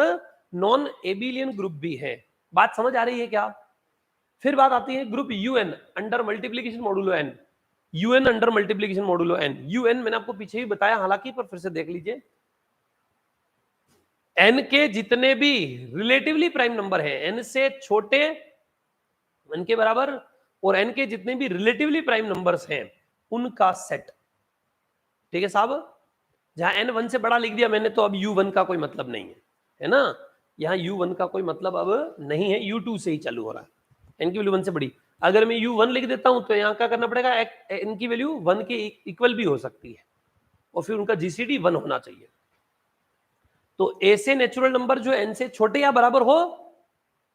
नॉन एबिलियन ग्रुप भी है। बात समझ आ रही है क्या? फिर बात आती है group UN under multiplication modulo n। UN under multiplication modulo n। UN मैंने आपको पीछे ही बताया हालांकि, पर फिर से देख लीजिए। n के जितने भी रिलेटिवली प्राइम नंबर है, n से छोटे, n के बराबर, और n के जितने भी रिलेटिवली प्राइम नंबर्स हैं उनका सेट। ठीक है साहब, जहां n 1 से बड़ा लिख दिया मैंने तो अब U1 का कोई मतलब नहीं है ना। यहां U1 का कोई मतलब अब नहीं है, U2 से ही चालू हो रहा है। n की वैल्यू 1 से बड़ी, अगर मैं U1 लिख देता हूं तो यहां क्या करना पड़ेगा, n की वैल्यू 1 के इक्वल भी हो सकती है और फिर उनका जीसीडी 1 होना चाहिए। तो ऐसे नेचुरल नंबर जो n से छोटे या बराबर हो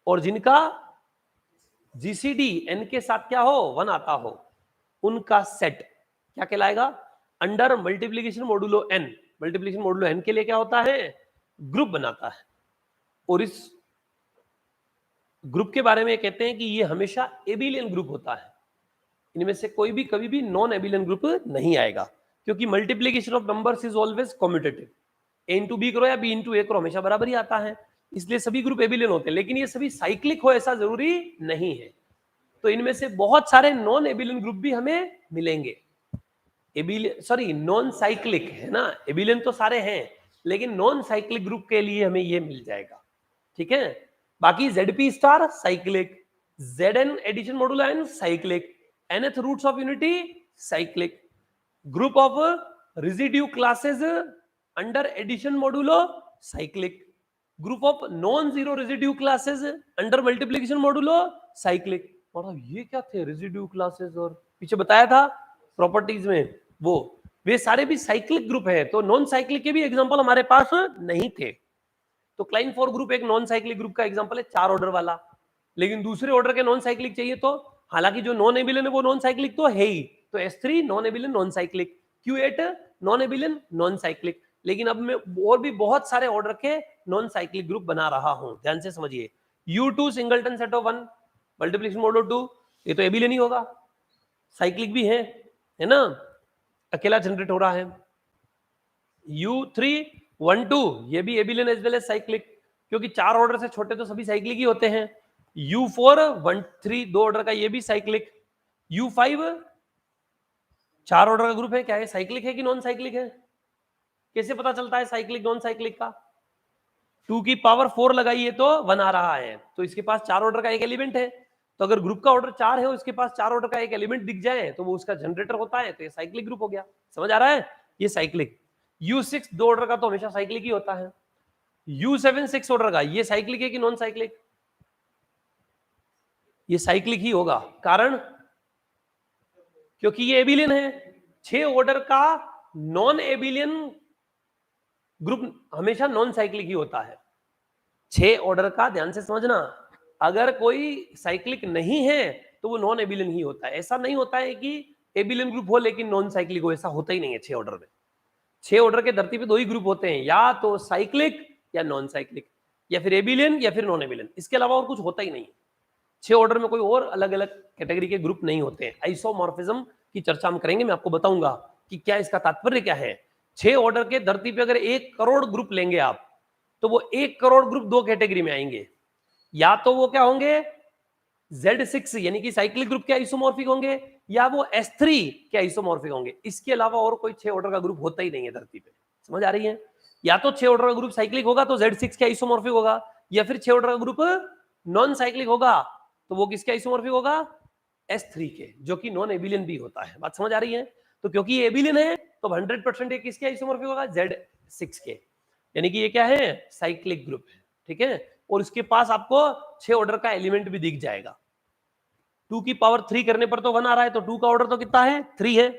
और जिनका जीसीडी n के साथ क्या हो, 1 आता हो, उनका सेट क्या कहलाएगा? Under multiplication modulo n। Multiplication modulo n के लिए क्या होता है? ग्रुप बनाता है। और इस ग्रुप के बारे में कहते हैं कि ये हमेशा एबिलियन ग्रुप होता है। इनमें से कोई भी कभी भी नॉन एबिलियन ग्रुप नहीं आएगा, क्योंकि multiplication of numbers is always commutative. a into B करो या b इंटू ए करो, हमेशा बराबर ही आता है। इसलिए सभी ग्रुप एबिलियन होते हैं, लेकिन ये सभी साइक्लिक हो ऐसा जरूरी नहीं है। तो इनमें से बहुत सारे नॉन एबिलियन ग्रुप भी हमें मिलेंगे। एबिलियन सॉरी नॉन साइक्लिक है ना, एबिलियन तो सारे हैं लेकिन नॉन साइक्लिक ग्रुप के लिए हमें ये मिल जाएगा। ठीक है, बाकी ZP star cyclic, Zn addition modulo n cyclic, nth roots of unity cyclic, group of residue classes under addition modulo cyclic, group of non zero residue classes under multiplication modulo cyclic. मतलब ये क्या थे residue classes, और पीछे बताया था properties में वो, वे सारे भी साइक्लिक ग्रुप है। तो नॉन साइक्लिक के भी एग्जांपल हमारे पास नहीं थे। तो क्लाइन 4 ग्रुप एक नॉन साइक्लिक ग्रुप का एग्जांपल है, 4 ऑर्डर वाला। लेकिन दूसरे ऑर्डर के नॉन साइक्लिक चाहिए तो, हालांकि जो नॉन एबिलियन है वो नॉन साइक्लिक तो है ही, तो S3 non एबिलियन non cyclic, Q8 non एबिलियन non cyclic. लेकिन अब मैं और भी बहुत सारे ऑर्डर के नॉन साइक्लिक ग्रुप बना रहा हूं, ध्यान से समझिए। U2 singleton set of 1 multiplication modulo 2, ये तो एबिलियन ही होगा, साइक्लिक भी है ना, अकेला जनरेट हो रहा है। U3 1 2 ये भी abelian as well as cyclic, क्योंकि 4 ऑर्डर से छोटे तो सभी साइक्लिक ही होते हैं। U4 1 3 2 ऑर्डर का, ये भी साइक्लिक। U5 4 ऑर्डर का ग्रुप है, क्या है साइक्लिक है कि नॉन साइक्लिक है? कैसे पता चलता है साइक्लिक नॉन साइक्लिक का? 2 की पावर 4 लगाइए तो 1 आ रहा है, तो इसके पास 4 ऑर्डर का एक एलिमेंट है। तो अगर ग्रुप का ऑर्डर 4 है और इसके पास 4 ऑर्डर का एक एलिमेंट दिख जाए तो वो उसका जनरेटर होता है, तो ये साइक्लिक ग्रुप हो गया। समझ आ रहा है? ये साइक्लिक। U6 2 ऑर्डर का तो हमेशा साइक्लिक ही होता है। U7 6 ऑर्डर का, ये साइक्लिक है कि नॉन साइक्लिक? ये साइक्लिक ही होगा, कारण क्योंकि ये एबिलियन है। 6 ऑर्डर का नॉन एबिलियन ग्रुप हमेशा नॉन साइक्लिक ही होता है। 6 ऑर्डर का, ध्यान से समझना, अगर कोई साइक्लिक नहीं है तो वो नॉन एबिलियन ही होता है। ऐसा नहीं होता है कि एबिलियन ग्रुप हो लेकिन नॉन साइक्लिक हो, ऐसा होता ही नहीं है 6 ऑर्डर में। 6 ऑर्डर के धरती पे 2 ही ग्रुप होते हैं, या तो साइक्लिक या नॉन साइक्लिक, या फिर एबिलियन या फिर नॉन एबिलियन, इसके अलावा और कुछ होता ही नहीं है। 6 ऑर्डर में कोई और अलग अलग कैटेगरी के ग्रुप नहीं होते हैं। आइसोमॉर्फिज्म की चर्चा हम करेंगे, मैं आपको बताऊंगा कि क्या इसका तात्पर्य क्या है। 6 ऑर्डर के धरती पे अगर 1 करोड़ ग्रुप लेंगे आप, तो वो 1 करोड़ ग्रुप 2 कैटेगरी में आएंगे। या तो वो क्या होंगे Z6 यानी कि साइक्लिक ग्रुप के आइसोमॉर्फिक होंगे, या वो S3 के आइसोमॉर्फिक होंगे। इसके अलावा और कोई 6 ऑर्डर का ग्रुप होता ही नहीं है धरती पे। समझ आ रही है? या तो 6 ऑर्डर का ग्रुप साइक्लिक होगा तो Z6 का आइसोमॉर्फिक होगा, या फिर 6 ऑर्डर का ग्रुप नॉन साइक्लिक होगा तो वो किसके आइसोमॉर्फिक होगा? S3 के, जो कि नॉन एबिलियन भी होता है। बात समझ आ रही है? तो क्योंकि ये एबिलियन है तो 100% ये किसके आइसोमॉर्फिक होगा? Z6 के, यानी कि ये क्या है? साइक्लिक ग्रुप है। ठीक है, और इसके पास आपको 6 ऑर्डर का एलिमेंट भी दिख जाएगा। 2 की पावर 3 करने पर तो 1 आ रहा है, तो 2 का ऑर्डर तो कितना है? 3 है।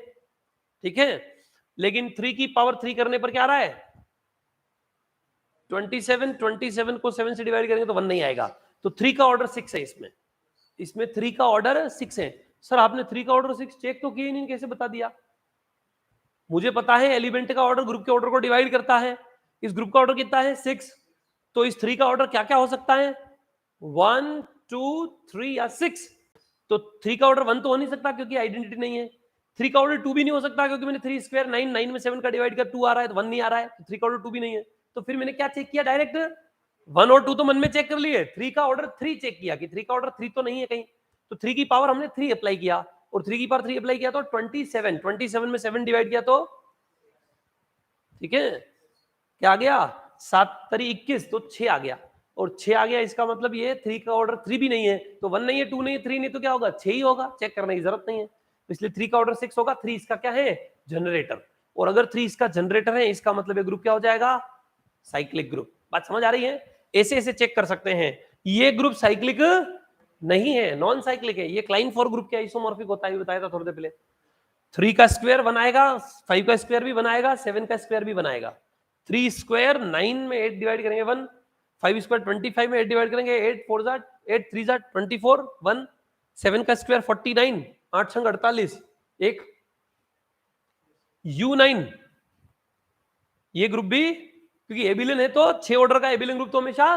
ठीक है, लेकिन 3 की पावर 3 करने पर क्या आ रहा है? 27 को 7 से डिवाइड करेंगे तो 1 नहीं आएगा, तो 3 का ऑर्डर 6 है। इसमें 3 का ऑर्डर 6 है। सर आपने 3 का ऑर्डर 6 चेक तो किए नहीं, कैसे बता दिया? मुझे पता है एलिमेंट का ऑर्डर ग्रुप के ऑर्डर को डिवाइड करता है। इस ग्रुप का ऑर्डर कितना है? 6। तो इस 3 का ऑर्डर क्या क्या हो सकता है? 1 2 3 या 6। तो 3 का ऑर्डर 1 तो हो नहीं सकता क्योंकि आइडेंटिटी नहीं है। 3 का ऑर्डर 2 भी नहीं हो सकता क्योंकि मैंने 3 स्क्वायर 9, 9 में 7 का डिवाइड कर 2 आ रहा है, तो 1 नहीं आ रहा है, तो 3 का ऑर्डर 2 भी नहीं है। तो फिर मैंने क्या चेक किया? डायरेक्ट 1 और 2 तो मन में चेक कर लिए, 3 का ऑर्डर 3 चेक किया कि 3 का ऑर्डर 3 तो नहीं है कहीं, तो 3 की पावर हमने 3 अप्लाई किया, और 3 की पावर 3 अप्लाई किया तो 27 में 7 डिवाइड किया तो, ठीक है, क्या आ गया? 7 तरी 21, तो 6 आ गया, और 6 आ गया, इसका मतलब ये 3 का ऑर्डर 3 भी नहीं है, तो 1 नहीं है, 2 नहीं है, 3 नहीं, तो क्या होगा? 6 ही होगा, चेक करने की जरूरत नहीं है। इसलिए 3 का ऑर्डर 6 होगा। 3 इसका क्या है? जनरेटर, और अगर 3 इसका जनरेटर है, इसका मतलब ये ग्रुप क्या हो जाएगा? Cyclic group. बात समझ आ रही है? ऐसे ऐसे चेक कर सकते हैं। ये ग्रुप साइक्लिक नहीं है, नॉन साइक्लिक है। ये क्लाइन 4 ग्रुप के आइसोमॉर्फिक होता है, बताया था थोड़ी देर पहले। 3 का स्क्वायर बनाएगा, 5 का स्क्वायर भी बनाएगा, 7 का स्क्वायर भी बनाएगा। 3 स्क्वायर 9 में 8 डिवाइड करेंगे 1, 5 स्क्वायर 25 में 8 डिवाइड करेंगे 8 4 जा 8 3 जा 24 1, 7 का स्क्वायर 49, 8 संग 48, एक U9। ये ग्रुप भी क्योंकि एबिलियन है तो 6 ऑर्डर का एबिलियन ग्रुप तो हमेशा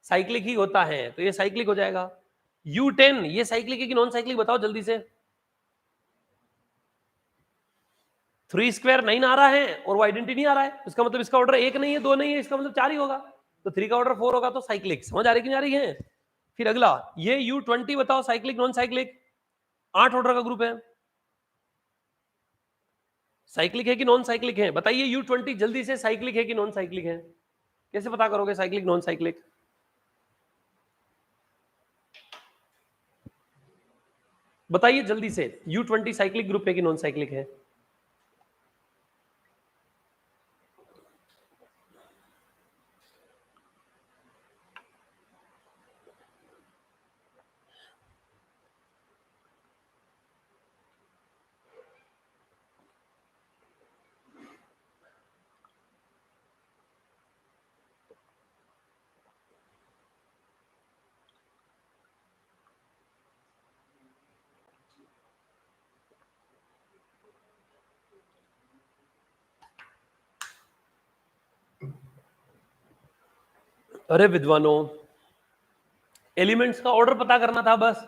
साइक्लिक ही होता है, तो ये साइक्लिक हो जाएगा। U10 ये साइक्लिक है कि नॉन साइक्लिक? बताओ जल्दी से। 3 स्क्वायर 9 आ रहा है और वो आइडेंटिटी नहीं आ रहा है, इसका मतलब इसका ऑर्डर 1 नहीं है, 2 नहीं है, इसका मतलब 4 ही होगा, तो 3 का ऑर्डर 4 होगा, तो साइक्लिक। समझ आ रही कि नहीं आ रही है? फिर अगला ये U20 बताओ, साइक्लिक नॉन साइक्लिक? 8 ऑर्डर का ग्रुप है, साइक्लिक है कि नॉन साइक्लिक है? बताइए U20 जल्दी से, साइक्लिक है कि नॉन साइक्लिक है? कैसे पता करोगे साइक्लिक नॉन साइक्लिक? बताइए जल्दी से, U20 साइक्लिक ग्रुप है कि नॉन साइक्लिक है? अरे विद्वानों, एलिमेंट्स का ऑर्डर पता करना था बस।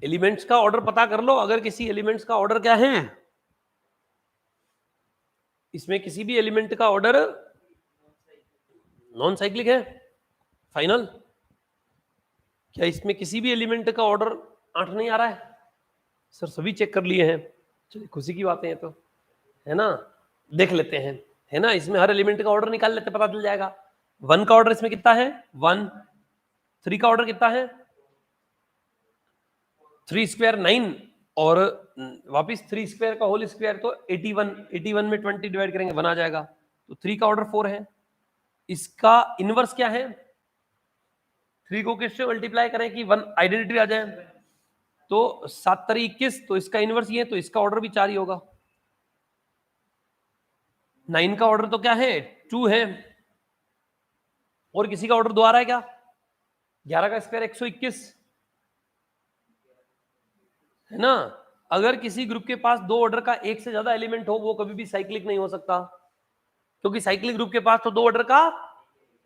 एलिमेंट्स का ऑर्डर पता कर लो। अगर किसी एलिमेंट्स का ऑर्डर क्या है, इसमें किसी भी एलिमेंट का ऑर्डर नॉन साइक्लिक है, फाइनल। क्या इसमें किसी भी एलिमेंट का ऑर्डर 8 नहीं आ रहा है? सर सभी चेक कर लिए हैं। चलिए खुशी की बातें हैं, तो है ना, देख लेते हैं, है ना, इसमें हर एलिमेंट का ऑर्डर निकाल लेते, पता चल जाएगा। 1 का ऑर्डर इसमें कितना है? 1। 3 का ऑर्डर कितना है? 3 स्क्वायर 9, और वापिस 3 स्क्वायर का होल स्क्वायर तो 81, 81 में 20 डिवाइड करेंगे 1 आ जाएगा, तो 3 का ऑर्डर 4 है। इसका इनवर्स क्या है? 3 को किससे मल्टीप्लाई करें कि 1 आइडेंटिटी आ जाए, तो 7 तरी 21, तो इसका इनवर्स ये, तो इसका ऑर्डर भी 4 ही होगा। 9 का ऑर्डर तो क्या है? 2 है, और किसी का ऑर्डर 2 आ रहा है क्या? 11 का स्क्वायर 121, है ना। अगर किसी ग्रुप के पास 2 ऑर्डर का एक से ज्यादा एलिमेंट हो, वो कभी भी साइक्लिक नहीं हो सकता, क्योंकि साइक्लिक ग्रुप के पास तो 2 ऑर्डर का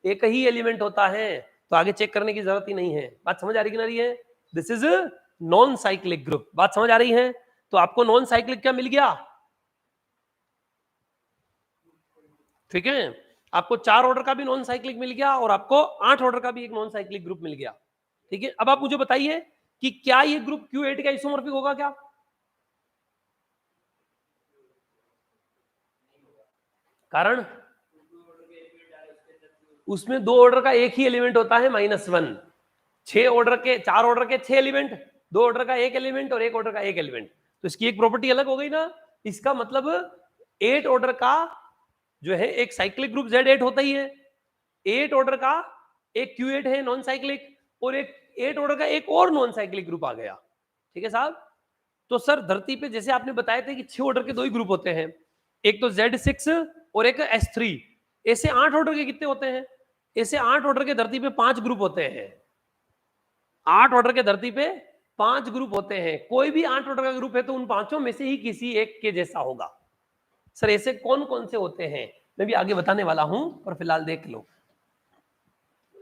एक ही एलिमेंट होता है, तो आगे चेक करने की जरूरत ही नहीं है। बात समझ आ रही कि नहीं है? This is non cyclic group. बात समझ आ रही है? तो आपको नॉन साइक्लिक क्या मिल गया? ठीक है, आपको 4 ऑर्डर का भी नॉन साइक्लिक मिल गया, और आपको 8 ऑर्डर का भी एक नॉन साइक्लिक ग्रुप मिल गया। ठीक है, अब आप मुझे बताइए कि क्या ये ग्रुप Q8 का आइसोमॉर्फिक होगा क्या? कारण उसमें 2 ऑर्डर का एक ही एलिमेंट होता है -1। 4 ऑर्डर के 6 एलिमेंट, 2 ऑर्डर का एक एलिमेंट और 1 ऑर्डर का एक एलिमेंट, तो इसकी एक प्रॉपर्टी अलग हो गई ना। इसका मतलब 8 ऑर्डर का जो है एक साइक्लिक ग्रुप Z8 होता ही है, 8 ऑर्डर का एक Q8 है नॉन साइक्लिक, और एक 8 ऑर्डर का एक और नॉन साइक्लिक ग्रुप आ गया। ठीक है साहब। तो सर धरती पे जैसे आपने बताया था कि 6 ऑर्डर के 2 ही ग्रुप होते हैं, एक तो Z6 और एक S3, ऐसे 8 ऑर्डर के कितने होते हैं? ऐसे 8 ऑर्डर के धरती पे 5 ग्रुप होते हैं। 8 ऑर्डर के धरती पे 5 ग्रुप होते हैं। कोई भी 8 ऑर्डर का ग्रुप है तो उन पांचों में से ही किसी एक के जैसा होगा। सर ऐसे कौन कौन से होते हैं मैं भी आगे बताने वाला हूं, पर फिलहाल देख लो।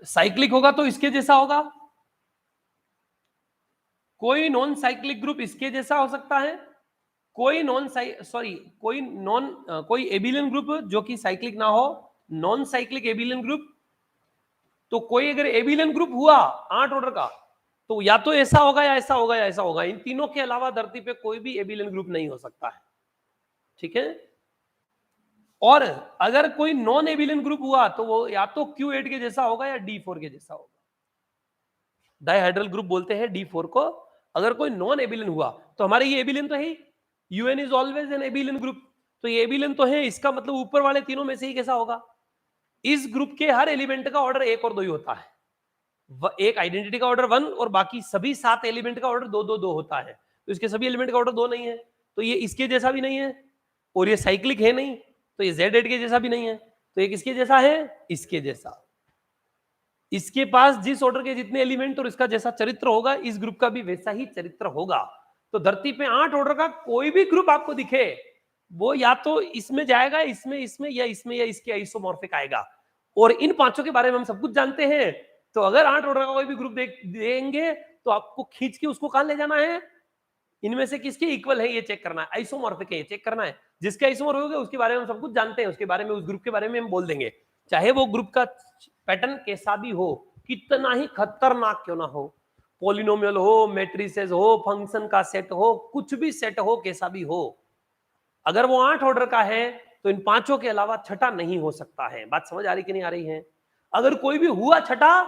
साइक्लिक होगा तो इसके जैसा होगा, कोई नॉन साइक्लिक ग्रुप इसके जैसा हो सकता है, कोई कोई एबिलियन ग्रुप जो कि साइक्लिक ना हो, नॉन साइक्लिक एबिलियन ग्रुप। तो कोई अगर एबिलियन ग्रुप हुआ 8 ऑर्डर का तो या तो ऐसा होगा या ऐसा होगा या ऐसा होगा। इन तीनों के अलावा धरती पे कोई भी एबिलियन ग्रुप नहीं हो सकता है। ठीक है। और अगर कोई नॉन एबिलियन ग्रुप हुआ तो वो या तो Q8 के जैसा होगा या D4 के जैसा होगा। डाइहाइड्रल ग्रुप बोलते हैं D4 को। अगर कोई नॉन एबिलियन हुआ तो हमारे ये एबिलियन तो है, UN is always an abelian group, तो ये एबिलियन तो है, इसका मतलब ऊपर वाले तीनों में से ही कैसा होगा? इस ग्रुप के हर एलिमेंट का ऑर्डर 1 और 2 ही होता है। एक आइडेंटिटी का ऑर्डर 1 और बाकी सभी 7 एलिमेंट का ऑर्डर 2 2 2 होता है। तो इसके सभी एलिमेंट का ऑर्डर 2 नहीं है, तो ये इसके जैसा भी नहीं है, और ये साइक्लिक है नहीं, तो ये Z8 के जैसा भी नहीं है, तो ये किसके जैसा है? इसके जैसा। इसके पास जिस ऑर्डर के जितने एलिमेंट और इसका जैसा चरित्र होगा, इस ग्रुप का भी वैसा ही चरित्र होगा। तो धरती पे 8 ऑर्डर का कोई भी ग्रुप आपको दिखे, वो या तो इसमें जाएगा, इसमें या इसमें या इसके आइसोमॉर्फिक आएगा। और इन पांचों के बारे में हम सब कुछ जानते हैं। तो अगर 8 ऑर्डर का कोई भी ग्रुप देंगे तो आपको खींच के उसको कहां ले जाना है? इनमें से किसके इक्वल है ये चेक करना है, आइसोमॉर्फिक है ये चेक करना है। जिसके आइसोमॉर्फिक है उसके बारे में हम सब कुछ जानते हैं, उसके बारे में, उस ग्रुप के बारे में हम बोल देंगे, चाहे वो ग्रुप का पैटर्न कैसा भी हो, कितना ही खतरनाक क्यों ना हो, पॉलिनोमियल हो, मैट्रिसेस हो, फंक्शन का सेट हो, कुछ भी सेट हो, कैसा भी हो, अगर वो 8 ऑर्डर का है तो इन पांचों के अलावा छठा नहीं हो सकता है। बात समझ आ रही कि नहीं आ रही है? अगर कोई भी हुआ छठा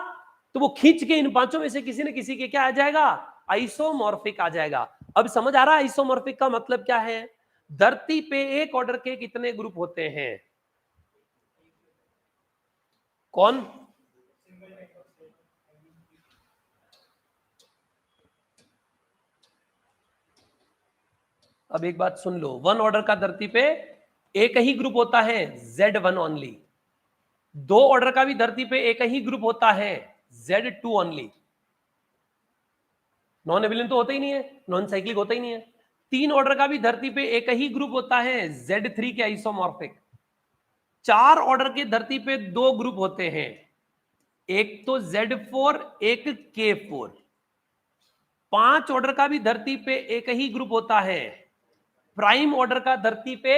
तो वो खींच के इन पांचों में से किसी न किसी के क्या आ जाएगा? आइसोमॉर्फिक आ जाएगा। अब समझ आ रहा है आइसोमॉर्फिक का मतलब क्या है? धरती पे एक ऑर्डर के कितने ग्रुप होते हैं? कौन? अब एक बात सुन लो, 1 ऑर्डर का धरती पे एक ही ग्रुप होता है, Z1 ओनली। 2 ऑर्डर का भी धरती पे एक ही ग्रुप होता है, Z2 ओनली। नॉन एबिलियन तो होता ही नहीं है, नॉन साइक्लिक होता ही नहीं है। 3 ऑर्डर का भी धरती पे एक ही ग्रुप होता है, Z3 के आइसोमॉर्फिक। 4 ऑर्डर के धरती पे 2 ग्रुप होते हैं, एक तो Z4 एक K4। 5 ऑर्डर का भी धरती पे एक ही ग्रुप होता है, प्राइम ऑर्डर का धरती पे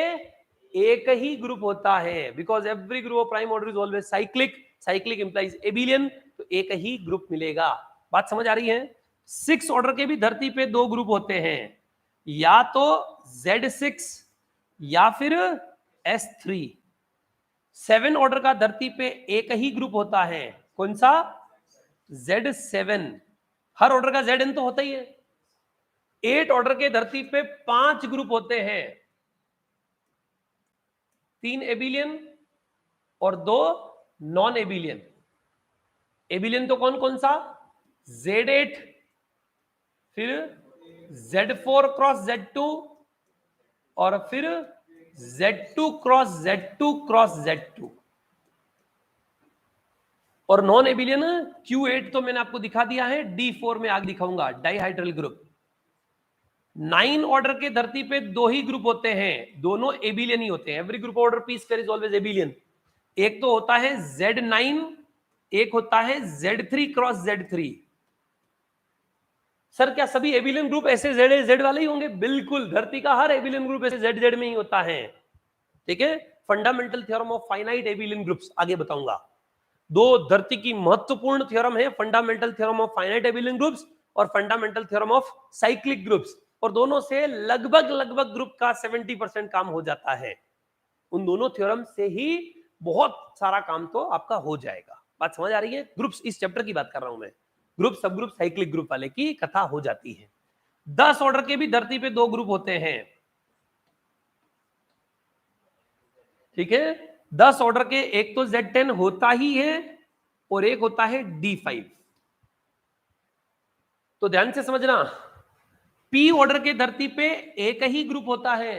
एक ही ग्रुप होता है, because every group of prime order is always cyclic. Cyclic implies abelian, तो एक ही ग्रुप मिलेगा। बात समझ आ रही है? 6 ऑर्डर के भी धरती पे 2 ग्रुप होते हैं, या तो Z6 या फिर S3। 7 ऑर्डर का धरती पे एक ही ग्रुप होता है, कौन सा? Z7। हर ऑर्डर का Zn तो होता ही है। 8 ऑर्डर के धरती पे 5 ग्रुप होते हैं, 3 एबिलियन और 2 नॉन एबिलियन। एबिलियन तो कौन कौन सा? Z8, फिर Z4 क्रॉस Z2, और फिर Z2 cross Z2 cross Z2। और नॉन एबिलियन Q8 तो मैंने आपको दिखा दिया है, D4 में आगे दिखाऊंगा, डाइहाइड्रल ग्रुप। 9 ऑर्डर के धरती पे 2 ही ग्रुप होते हैं, दोनों एबिलियन ही होते हैं। Every group order P square is always एबिलियन। एक तो होता है Z9, एक होता है Z3 क्रॉस Z3। सर क्या सभी एबिलियन ग्रुप ऐसे Z वाले ही होंगे? बिल्कुल, धरती का हर एबिलियन ग्रुप ऐसे Z में ही होता है। ठीक है। Fundamental theorem of finite abelian groups आगे बताऊंगा। 2 धरती की महत्वपूर्ण थ्योरम है, fundamental theorem of finite abelian groups और fundamental theorem of cyclic groups. और दोनों से लगभग ग्रुप का 70% काम हो जाता है। उन दोनों थ्योरम से ही बहुत सारा काम तो आपका हो जाएगा। बात समझ आ रही है? ग्रुप्स, इस चैप्टर की बात कर रहा हूं मैं, ग्रुप सब ग्रुप साइक्लिक ग्रुप वाले की कथा हो जाती है। 10 ऑर्डर के भी धरती पे 2 ग्रुप होते हैं, ठीक है। 10 ऑर्डर के एक तो Z10 होता ही है और एक होता है D5। तो ध्यान से समझना, P ऑर्डर के धरती पे एक ही ग्रुप होता है,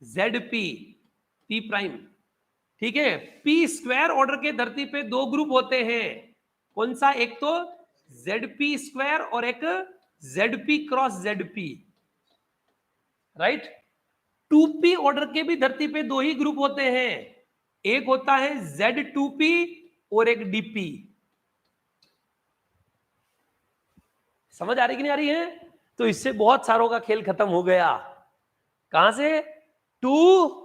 ZP, P प्राइम, ठीक है। P स्क्वायर ऑर्डर के धरती पे 2 ग्रुप होते हैं, कौन सा? एक तो ZP स्क्वायर और एक ZP cross ZP, right. 2P order के भी धरती पे 2 ही ग्रुप होते हैं, एक होता है Z2P और एक DP। समझ आ रही कि नहीं आ रही है? तो इससे बहुत सारों का खेल खत्म हो गया। कहां से? 2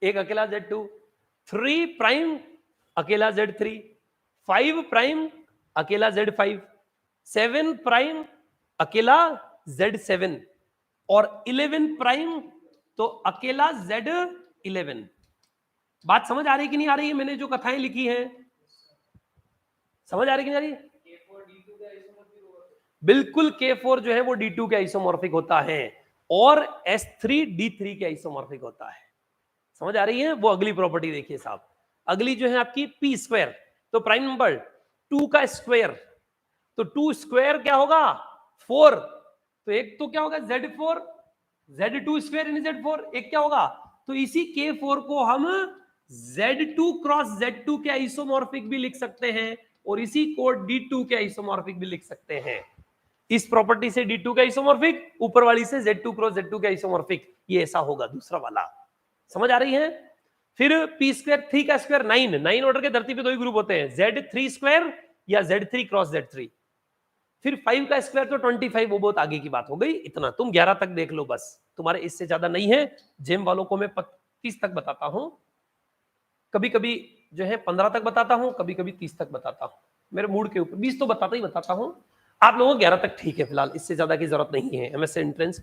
एक अकेला Z2, 3 प्राइम अकेला Z3, 5 प्राइम अकेला Z5, 7 प्राइम अकेला Z7 और 11 प्राइम तो अकेला Z11। बात समझ आ रही कि नहीं आ रही है? मैंने जो कथाएं लिखी हैं समझ आ रही कि नहीं आ रही? बिल्कुल, K4 जो है वो D2 के आइसोमॉर्फिक होता है और S3 D3 के आइसोमॉर्फिक होता है। समझ आ रही है? वो अगली प्रॉपर्टी देखिए साहब, अगली जो है आपकी P स्क्वायर, तो प्राइम नंबर 2 का स्क्वायर, तो 2 स्क्वायर क्या होगा? 4, तो एक तो क्या होगा? Z4, Z2 स्क्वायर इन Z4, एक क्या होगा? तो इसी K4 को हम Z2 क्रॉस Z2 के आइसोमॉर्फिक भी लिख सकते हैं और इसी को D2 के आइसोमॉर्फिक भी लिख सकते हैं। इस प्रॉपर्टी से D2 का आइसोमॉर्फिक, ऊपर वाली से Z2 क्रॉस Z2 का आइसोमॉर्फिक, ये ऐसा होगा दूसरा वाला। समझ आ रही है? फिर P स्क्वायर, 3 का स्क्वायर 9, 9 ऑर्डर के धरती पे 2 ही ग्रुप होते हैं, Z3 स्क्वायर या Z3 क्रॉस Z3। फिर 5 का स्क्वायर तो 25, वो बहुत आगे की बात हो गई, इतना तुम 11 तक देख लो बस, तुम्हारे इससे ज्यादा नहीं है। जेम वालों को मैं 30 तक बताता हूं, कभी कभी जो है 15 तक बताता हूं, कभी कभी 30 तक बताता हूं, मेरे मूड के ऊपर। 20 तो बताता ही बताता हूं, आप लोगों को 11 तक ठीक है फिलहाल, इससे ज्यादा की जरूरत नहीं है एमएससी एंट्रेंस,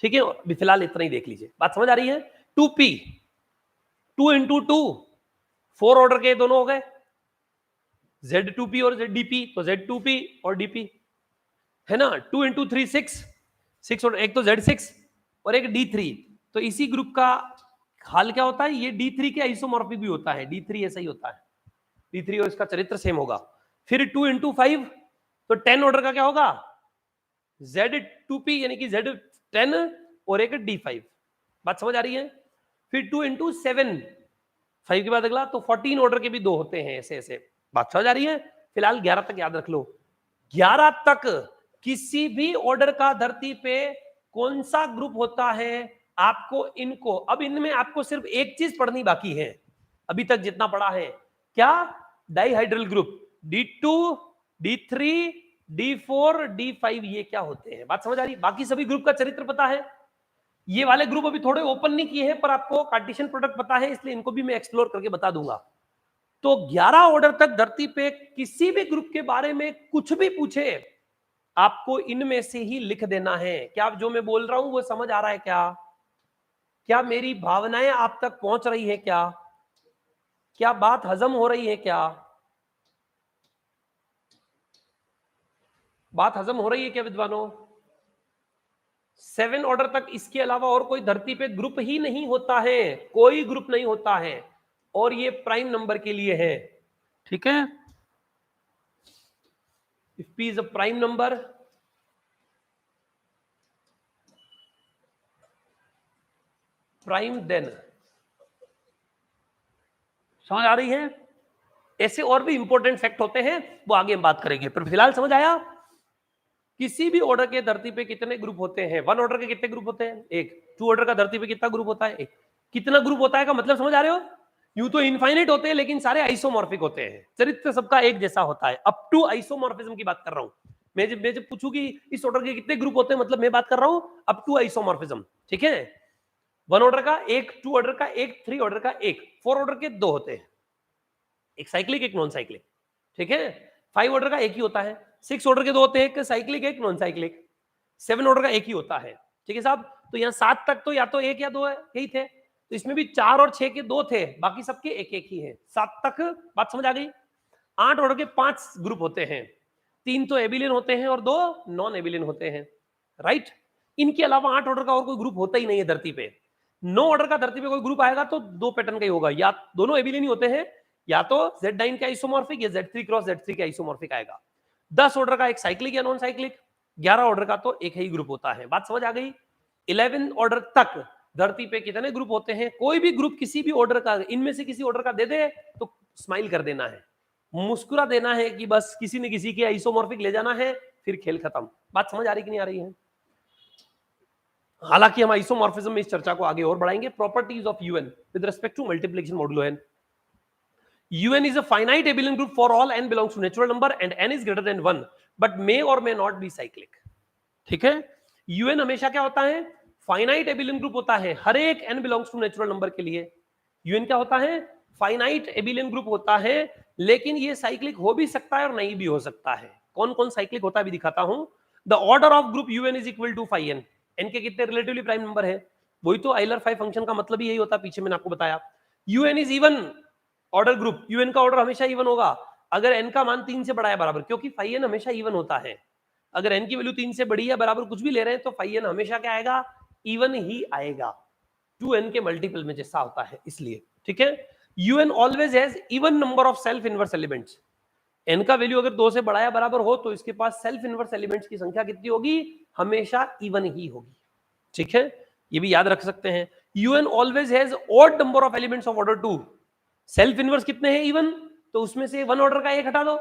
ठीक है। अभी फिलहाल इतना ही देख लीजिए। बात समझ आ रही है? 2P, 2 इंटू 2, 4 ऑर्डर के दोनों हो गए, Z2P और ZDP, तो Z2P और DP है ना। 2 इंटू 3 6, 6 और एक तो Z6 और एक D3, तो इसी ग्रुप का हाल क्या होता है? ये D3 के आइसोमॉर्फिक भी होता है, D3 ऐसा ही होता है, D3 और इसका चरित्र सेम होगा। फिर 2 इंटू 5, तो 10 ऑर्डर का क्या होगा? Z2P यानी कि Z10 और एक D5। बात समझ आ रही है? फिर 2 इंटू 7, 5 के बाद अगला, तो 14 ऑर्डर के भी 2 होते हैं, ऐसे ऐसे। बात समझ आ रही है? फिलहाल 11 तक याद रख लो। 11 तक किसी भी ऑर्डर का धरती पे कौन सा ग्रुप होता है, आपको इनको, अब इनमें आपको सिर्फ एक चीज पढ़नी बाकी है अभी तक जितना पढ़ा है, क्या? Dihedral group, D2, D3, D4, D5, ये क्या होते हैं? बात समझ आ रही? बाकी सभी ग्रुप का चरित्र पता है, ये वाले ग्रुप अभी थोड़े ओपन नहीं किए हैं, पर आपको कार्टेशियन प्रोडक्ट पता है, इसलिए इनको भी मैं एक्सप्लोर करके बता दूंगा। तो 11 ऑर्डर तक धरती पे किसी भी ग्रुप के बारे में कुछ भी पूछे, आपको इनमें से ही लिख देना है। क्या जो मैं बोल रहा हूं वो समझ आ रहा है? क्या मेरी भावनाएं आप तक पहुंच रही है? क्या बात हजम हो रही है? बात हजम हो रही है क्या विद्वानों? 7 ऑर्डर तक इसके अलावा और कोई धरती पे ग्रुप ही नहीं होता है, कोई ग्रुप नहीं होता है, और ये प्राइम नंबर के लिए है, ठीक है। If P is a prime number, prime then, समझ आ रही है? ऐसे और भी इंपॉर्टेंट फैक्ट होते हैं, वो आगे हम बात करेंगे, पर फिलहाल समझ आया? किसी भी ऑर्डर के धरती पे कितने ग्रुप होते हैं? 1 ऑर्डर के कितने ग्रुप होते हैं? एक। 2 ऑर्डर का धरती पे कितना ग्रुप होता है? एक। कितना ग्रुप होता है का मतलब समझ आ रहे हो? यूं तो इनफाइनाइट होते हैं, लेकिन सारे आइसोमॉर्फिक होते हैं, चरित्र सबका एक जैसा होता है, अप टू आइसोमॉर्फिज्म की बात कर रहा हूं मैं। जब पूछूं कि इस ऑर्डर के कितने ग्रुप होते हैं, मतलब मैं बात कर रहा हूं अप टू आइसोमॉर्फिज्म, ठीक है। 1 ऑर्डर का एक, 2 ऑर्डर का एक, 3 ऑर्डर का एक, 4 ऑर्डर के 2 होते हैं, एक साइक्लिक एक नॉन साइक्लिक, ठीक है। 5 ऑर्डर का एक ही होता है, 6 ऑर्डर के 2 होते हैं, एक साइक्लिक एक नॉन साइक्लिक, 7 ऑर्डर का एक ही होता है, ठीक है साहब। तो यहाँ 7 तक तो या तो एक या दो है, यही थे। तो इसमें भी 4 और 6 के 2 थे, बाकी सबके एक एक ही हैं। 7 तक बात समझ आ गई। 8 ऑर्डर के 5 ग्रुप होते हैं, 3 तो एबिलियन होते हैं और 2 नॉन एबिलियन होते हैं, राइट। इनके अलावा 8 ऑर्डर का और कोई ग्रुप होता ही नहीं है धरती पे। 9 ऑर्डर का धरती पे कोई ग्रुप आएगा तो 2 पैटर्न का ही होगा, या दोनों एबिलियन ही होते हैं, या तो Z9 का आइसोमॉर्फिक या Z3 क्रॉस Z3 का आइसोमॉर्फिक आएगा। 10 ऑर्डर का एक साइक्लिक या नॉन साइक्लिक, 11 ऑर्डर का तो एक ही ग्रुप होता है। बात समझ आ गई। 11 ऑर्डर तक धरती पे कितने ग्रुप होते हैं, कोई भी ग्रुप किसी भी ऑर्डर का, इनमें से किसी ऑर्डर का दे दे तो स्माइल कर देना है, मुस्कुरा देना है कि बस किसी न किसी के आइसोमॉर्फिक ले जाना है, फिर खेल खत्म। बात समझ आ रही कि नहीं आ रही है। हालांकि हम आइसोमॉर्फिज्म में इस चर्चा को आगे और बढ़ाएंगे। Properties of UN with respect to multiplication modulo n. UN is a finite abelian group for all n belongs to natural number and n is greater than 1 but may or may not be cyclic। ठीक है, UN हमेशा क्या होता है, finite abelian group होता है हर एक n belongs to natural number के लिए। UN क्या होता है, फाइनाइट एबिलियन ग्रुप होता है, लेकिन ये साइक्लिक हो भी सकता है और नहीं भी हो सकता है। कौन कौन साइक्लिक होता है भी दिखाता हूं। The order of group UN is equal to phi n। n के कितने रिलेटिवली प्राइम नंबर है, वही तो आइलर फाई फंक्शन का मतलब ही यही होता है, पीछे मैंने आपको बताया। UN is even order group, UN का ऑर्डर हमेशा इवन होगा अगर n का मान 3 से बड़ा है बराबर, क्योंकि फाई n हमेशा इवन होता है। अगर n की वैल्यू 3 से बड़ी है बराबर कुछ भी ले रहे हैं तो फाई n हमेशा क्या आएगा, इवन ही आएगा, 2n के मल्टीपल में जैसा होता है इसलिए। ठीक है, UN always has even number of self inverse elements. n का वैल्यू अगर 2 से बड़ा या बराबर हो तो इसके पास सेल्फ इनवर्स एलिमेंट्स की संख्या कितनी होगी, हमेशा इवन ही होगी। ठीक है, ये भी याद रख सकते हैं। UN always has odd number of elements of order 2। Self inverse कितने हैं, इवन, तो उसमें से 1 ऑर्डर का एक हटा दो,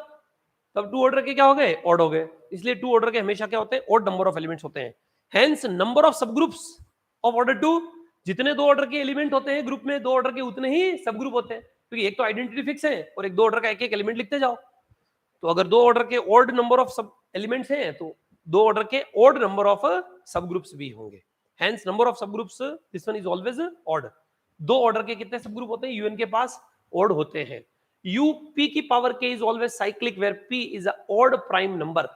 तब 2 ऑर्डर के क्या हो गए, ऑड हो गए। इसलिए 2 ऑर्डर के हमेशा क्या होते हैं, ऑड नंबर ऑफ एलिमेंट्स होते हैं। हेंस नंबर ऑफ सब ग्रुप्स ऑफ ऑर्डर 2, जितने 2 ऑर्डर के एलिमेंट होते हैं ग्रुप में, 2 ऑर्डर के उतने ही सब ग्रुप होते हैं, क्योंकि एक तो आइडेंटिटी फिक्स है और एक 2 ऑर्डर का एक एक एलिमेंट लिखते जाओ। तो अगर 2 ऑर्डर के ऑड नंबर ऑफ सब एलिमेंट्स हैं तो 2 ऑर्डर के ऑड नंबर ऑफ सब ग्रुप्स भी होंगे। हेंस नंबर ऑफ सब groups, this one is always odd. 2 order के कितने सब ग्रुप होते हैं, यूएन के पास ऑड होते हैं। यूपी की power k is always cyclic where p is a odd prime number.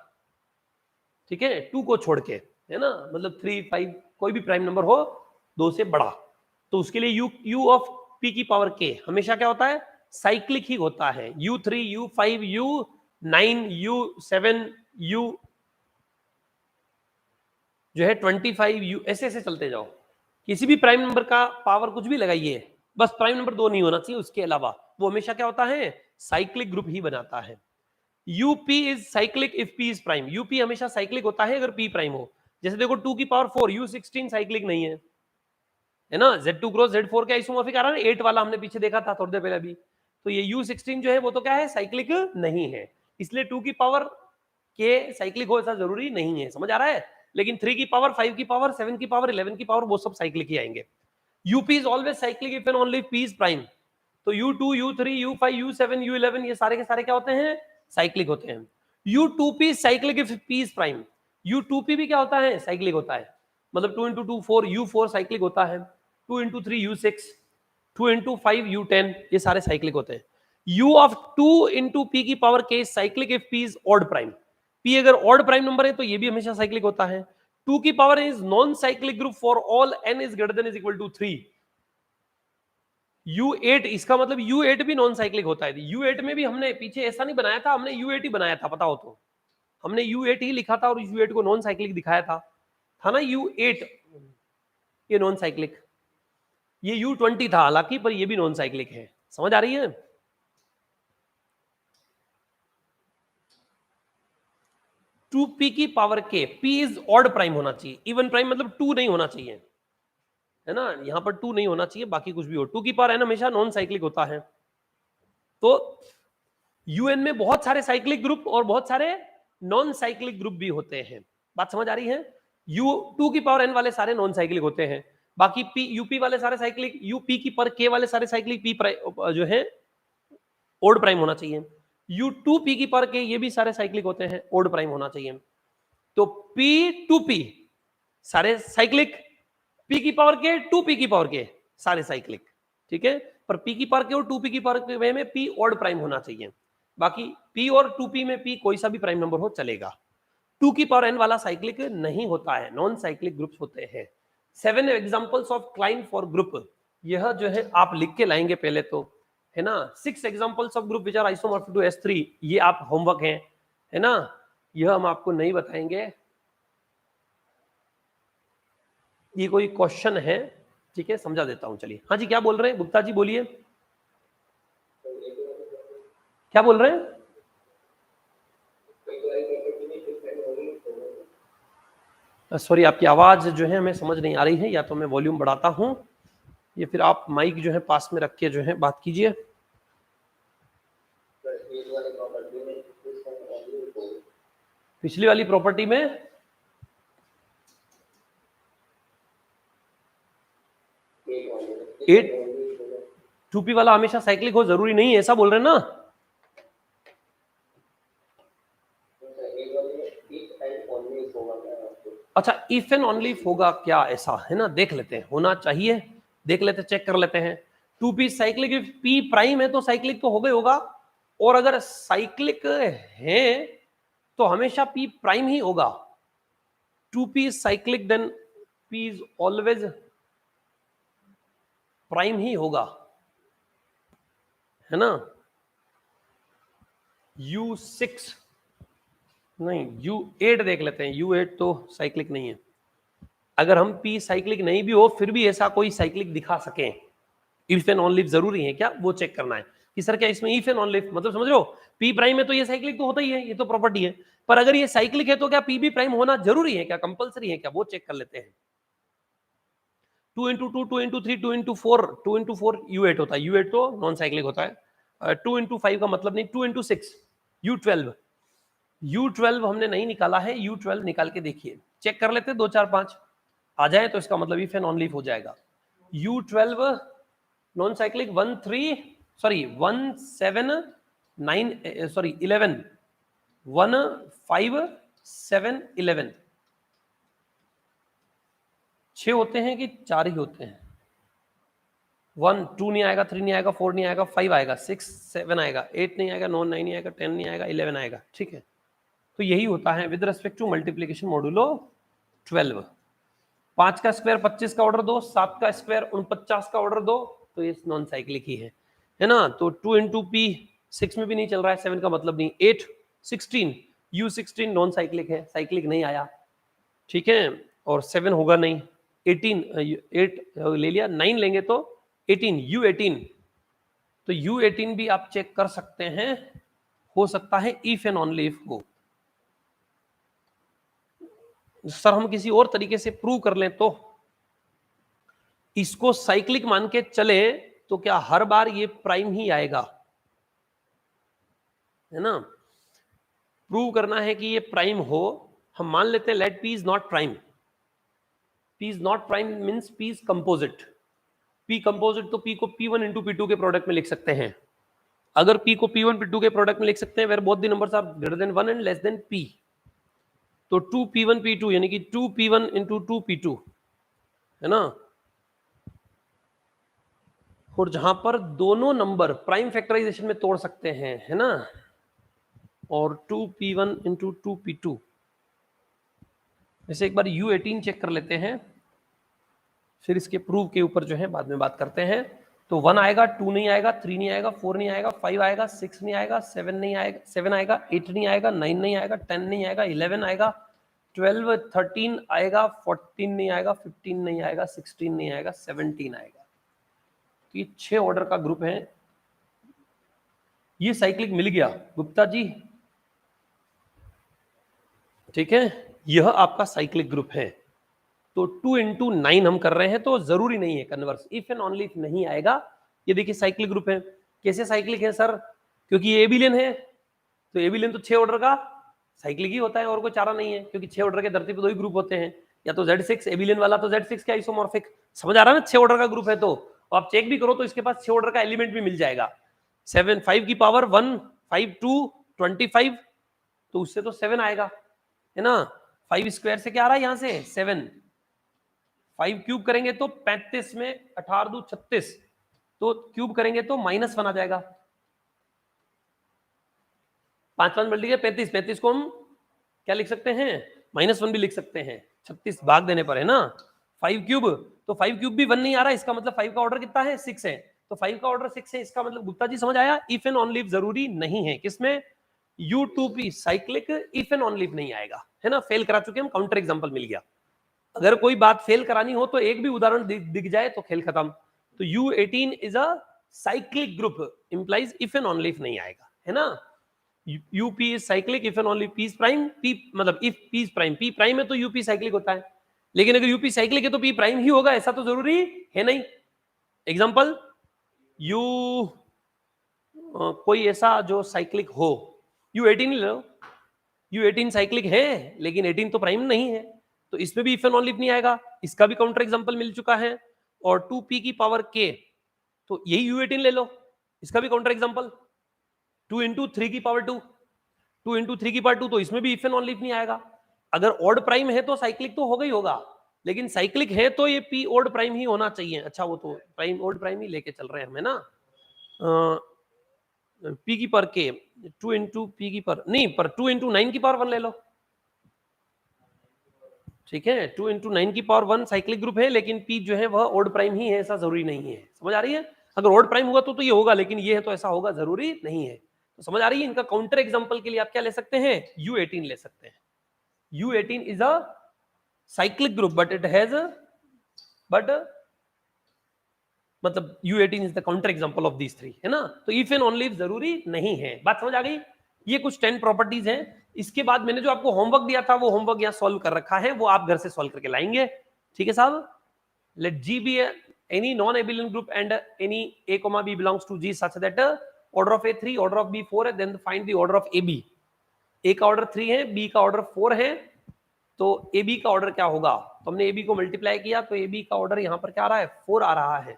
ठीक है, 2 को छोड़ के, है ना, मतलब 3, 5 कोई भी प्राइम नंबर हो 2 से बड़ा, तो उसके लिए यू ऑफ पी की पावर के हमेशा क्या होता है, साइक्लिक ही होता है। U3, U5, U9, U7, U जो है 25, U ऐसे ऐसे चलते जाओ। किसी भी प्राइम नंबर का पावर कुछ भी लगाइए, बस प्राइम नंबर 2 नहीं होना चाहिए, उसके अलावा वो हमेशा क्या होता है, साइक्लिक ग्रुप ही बनाता है। UP is cyclic if P is prime. UP हमेशा साइक्लिक होता है अगर पी प्राइम हो। जैसे देखो 2 की पावर 4, U16 साइक्लिक नहीं है, है ना। Z2 क्रॉस Z4 के आइसोमॉर्फिक आ रहा है, 8 वाला हमने पीछे देखा था थोड़ी देर पहले अभी। तो ये U16 जो है वो तो क्या है, साइक्लिक नहीं है, इसलिए 2 की पावर के साइक्लिक हो ऐसा जरूरी नहीं है, समझ आ रहा है। लेकिन 3 की पावर, 5 की पावर, 7 की पावर, 11 की पावर, वो सब साइक्लिक ही आएंगे। UP is always cyclic if and only P is prime. तो U2, U3, U5, U7, U11 ये सारे के सारे क्या होते हैं, साइक्लिक होते हैं। U2P cyclic if P is prime. U2P भी क्या होता है, साइक्लिक होता है, मतलब 2 into 2 4, U4 साइक्लिक होता है, 2 into 3 U6, 2 into 5 U10, ये सारे साइक्लिक होते हैं। U of 2 into P की power k cyclic if P is odd prime. P अगर ऑड प्राइम नंबर है तो ये भी हमेशा साइक्लिक होता है। 2 की power is non cyclic group for all n is greater than is equal to 3। U8, इसका मतलब U8 भी नॉन साइक्लिक होता है। U8 में भी हमने पीछे ऐसा नहीं बनाया था, हमने U8 ही बनाया था, पता हो तो हमने U8 ही लिखा था और U8 को नॉन साइक्लिक दिखाया था ना। U8 ये नॉन साइक्लिक, ये U20 था हालांकि, पर ये भी नॉन साइक्लिक है, समझ आ रही है। टू पी की पावर के, P इज ऑड प्राइम होना चाहिए, इवन प्राइम मतलब 2 नहीं होना चाहिए, है ना, यहां पर 2 नहीं होना चाहिए, बाकी कुछ भी हो। 2 की पावर n हमेशा नॉन साइक्लिक होता है। तो यूएन में बहुत सारे साइक्लिक ग्रुप और बहुत सारे नॉन साइक्लिक ग्रुप भी होते हैं, बात समझ आ रही है। U2 की पावर n वाले सारे नॉन साइक्लिक होते हैं, बाकी P यूपी वाले सारे साइक्लिक, यूपी की पावर k वाले सारे साइक्लिक, P जो है ओड प्राइम होना चाहिए। U2P की पावर k ये भी सारे साइक्लिक होते हैं, ओड प्राइम होना चाहिए। तो P2P सारे साइक्लिक, P की पावर k 2P की पावर k सारे साइक्लिक, ठीक है। पर P की पावर k और 2P की पावर के वे में P ऑड प्राइम होना चाहिए, बाकी P और 2P में P कोई सा भी प्राइम नंबर हो चलेगा। 2 की पावर n वाला साइक्लिक नहीं होता है, नॉन साइक्लिक ग्रुप्स होते हैं। 7 examples of Klein four group. यह जो है आप लिख के लाएंगे पहले तो, है ना। 6 examples of group which are isomorphic to S3, ये आप होमवर्क है ना, यह हम आपको नहीं बताएंगे, ये कोई क्वेश्चन है, ठीक है, समझा देता हूं। चलिए, हाँ जी, क्या बोल रहे हैं गुप्ता जी, बोलिए, क्या बोल रहे हैं? सॉरी, आपकी आवाज जो है हमें समझ नहीं आ रही है, या तो मैं वॉल्यूम बढ़ाता हूं, या फिर आप माइक जो है पास में रख के जो है बात कीजिए। पिछली वाली प्रॉपर्टी में 8 2p वाला हमेशा साइक्लिक हो जरूरी नहीं है, ऐसा बोल रहे हैं ना? अच्छा, इफ एंड ओनली होगा क्या, ऐसा है ना, देख लेते हैं, होना चाहिए, देख लेते, चेक कर लेते हैं। 2p cyclic, if p prime है तो साइक्लिक तो होगा ही होगा, और अगर साइक्लिक है तो हमेशा p प्राइम ही होगा। 2p cyclic, then p is always prime ही होगा, है ना। U6 नहीं, U8 देख लेते हैं, U8 तो साइक्लिक नहीं है। अगर हम p साइक्लिक नहीं भी हो फिर भी ऐसा कोई साइक्लिक दिखा सके, इफ एंड ऑन लिफ जरूरी है क्या, वो चेक करना है कि सर क्या इसमें इफ एंड ऑन लिफ, मतलब समझ लो p प्राइम है तो ये साइक्लिक तो होता ही है, ये तो प्रॉपर्टी है, पर अगर ये साइक्लिक है तो क्या p भी प्राइम होना जरूरी है क्या, कंपलसरी है क्या, वो चेक कर लेते हैं। 2 into 2, 2 into 3, 2 into 4, 2 into 4 U8 होता है, U8 तो नॉन साइक्लिक होता है। 2 into 5 का मतलब नहीं, 2 into 6 U12, U12 हमने नहीं निकाला है, U12 निकाल के देखिए, चेक कर लेते हैं, 2 4 5 आ जाए तो इसका मतलब इफ एंड ऑन लिफ हो जाएगा। U12 non cyclic 1 3 sorry 1 7 9 sorry 11 1 5 7 11 6 होते हैं कि 4 ही होते हैं? 1 2 नहीं आएगा, 3 नहीं आएगा, 4 नहीं आएगा, 5 आएगा, 6 7 आएगा, 8 नहीं आएगा, 9 नहीं आएगा, 10 नहीं आएगा, 11 आएगा, ठीक है। तो यही होता है with respect to multiplication modulo 12। 5 का स्क्वायर 25 का ऑर्डर दो, 7 का स्क्वायर 49 का ऑर्डर दो, तो ये नॉन साइक्लिक ही है ना। तो 2 into p 6 में भी नहीं चल रहा है, 7 का मतलब नहीं, 8 16 U16 नॉन साइक्लिक है, साइक्लिक नहीं आया, ठीक है, और 7 होगा नहीं, 18 8 ले लिया, 9 लेंगे तो 18 U18, तो U18 भी आप चेक कर सकते हैं, हो सकता है इफ एंड ओनली इफ हो। सर हम किसी और तरीके से प्रूव कर लें तो, इसको साइक्लिक मान के चले तो क्या हर बार ये प्राइम ही आएगा, है ना। प्रूव करना है कि ये प्राइम हो, हम मान लेते हैं let p is not prime, p is not prime means p is composite, p composite तो p को p1 into p2 के प्रोडक्ट में लिख सकते हैं। अगर p को p1 p2 के प्रोडक्ट में लिख सकते हैं where both the numbers are greater than 1 and less than p, तो 2p1 p2 यानी कि 2p1 into 2p2, है ना। और जहां पर दोनों नंबर प्राइम फैक्टराइजेशन में तोड़ सकते हैं, है ना, और 2p1 into 2p2, वैसे एक बार U18 चेक कर लेते हैं, फिर इसके प्रूफ के ऊपर जो है बाद में बात करते हैं। तो 1 आएगा, 2 नहीं आएगा, 3 नहीं आएगा, 4 नहीं आएगा, 5 आएगा, 6 नहीं आएगा, 7 नहीं आएगा, 7 आएगा, 8 नहीं आएगा, 9 नहीं आएगा, 10 नहीं आएगा, 11 आएगा, 12 13 आएगा, 14 नहीं आएगा, 15 नहीं आएगा, 16 नहीं आएगा, 17 आएगा। तो ये 6 ऑर्डर का ग्रुप है, ये साइक्लिक मिल गया गुप्ता जी, ठीक है, यह आपका साइक्लिक ग्रुप है। तो 2 into 9 हम कर रहे हैं, तो जरूरी नहीं है converse, if and only if नहीं आएगा। ये देखिए साइक्लिक ग्रुप है, कैसे साइक्लिक है सर, क्योंकि ये एबिलियन है, तो एबिलियन तो 6 ऑर्डर का साइक्लिक ही होता है, और कोई चारा नहीं है, क्योंकि 6 ऑर्डर के धरती पर 2 ही ग्रुप होते हैं, या तो Z6 एबिलियन वाला, तो Z6 का आइसोमॉर्फिक, समझ आ रहा है ना, 6 ऑर्डर का ग्रुप है, तो आप चेक भी करो तो इसके पास 6 ऑर्डर का एलिमेंट भी मिल जाएगा। 7 5 की पावर 1 5 2 25, तो उससे तो 7 आएगा, है ना। 5 स्क्वायर से क्या आ रहा है यहां से 7, 5 क्यूब करेंगे तो 35 में 18 2 36, तो क्यूब करेंगे तो -1 आ जाएगा, 5 5 मल्टीप्लाई 35, 35 को हम क्या लिख सकते हैं, -1 भी लिख सकते हैं, 36 भाग देने पर, है ना। 5 क्यूब तो 5 क्यूब भी 1 नहीं आ रहा, इसका मतलब 5 का ऑर्डर कितना है, 6 है। तो 5 का ऑर्डर 6 है, इसका मतलब गुप्ता जी समझ आया, इफ एंड ऑन लीफ जरूरी नहीं है। किसमें, U2P cyclic, if and on leaf नहीं आएगा, है ना। फेल करा चुके हम, काउंटर एग्जांपल मिल गया। अगर कोई बात फेल करानी हो तो एक भी उदाहरण दिख जाए तो खेल खत्म। तो U18 is a cyclic group, implies if and on leaf नहीं आएगा, है ना। UP is cyclic if and only P prime, P मतलब if P prime, P prime है तो UP साइक्लिक होता है, लेकिन अगर UP साइक्लिक है तो P प्राइम ही होगा, ऐसा तो जरूरी है नहीं। एग्जांपल, U कोई ऐसा जो साइक्लिक हो, U18 ले लो, U18 साइक्लिक है लेकिन 18 तो प्राइम नहीं है, तो इसमें भी इफ एंड ऑन लीफ नहीं आएगा। इसका भी काउंटर एग्जांपल मिल चुका है। और 2P की पावर K, तो यही U18 ले लो, इसका भी काउंटर एग्जांपल। 2 इंटू 3 की पावर 2, 2 इंटू 3 की पावर 2, तो इसमें भी इफ एंड ऑन लीफ नहीं आएगा। अगर ऑड प्राइम है तो साइक्लिक तो होगा ही होगा, लेकिन साइक्लिक है तो ये P ऑड प्राइम ही होना चाहिए। अच्छा, वो तो प्राइम ऑड प्राइम ही लेके चल रहे हैं हमें ना। P की पावर K, 2 इंटू P की पावर नहीं, पर 2 इंटू 9 की पावर 1 ले लो, ठीक है। 2 इंटू 9 की पावर 1 साइक्लिक ग्रुप है, लेकिन P जो है वह ऑड प्राइम ही है, ऐसा जरूरी नहीं है। समझ आ रही है, अगर ऑड प्राइम हुआ तो ये होगा, लेकिन ये है तो ऐसा होगा जरूरी नहीं है। तो समझ आ रही है। इनका काउंटर एग्जांपल के लिए आप क्या ले सकते हैं, U18 ले सकते हैं। U18 is a cyclic group but it has मतलब U18 is the counter example of these three, है ना। तो इफ एंड ऑन लीफ जरूरी नहीं है। बात समझ आ गई। ये कुछ 10 प्रॉपर्टीज हैं। इसके बाद मैंने जो आपको होमवर्क दिया था वो होमवर्क यहाँ सॉल्व कर रखा है, वो आप घर से सॉल्व करके लाएंगे, ठीक है साहब। Let G be any non-abelian group and any A, B belongs to G such that order of A 3, order of B 4 है, then find the order of AB। A का ऑर्डर 3 है, B का order 4 है, तो AB का order क्या होगा। तो हमने AB को मल्टीप्लाई किया तो AB का ऑर्डर यहाँ पर क्या आ रहा है, 4 आ रहा है,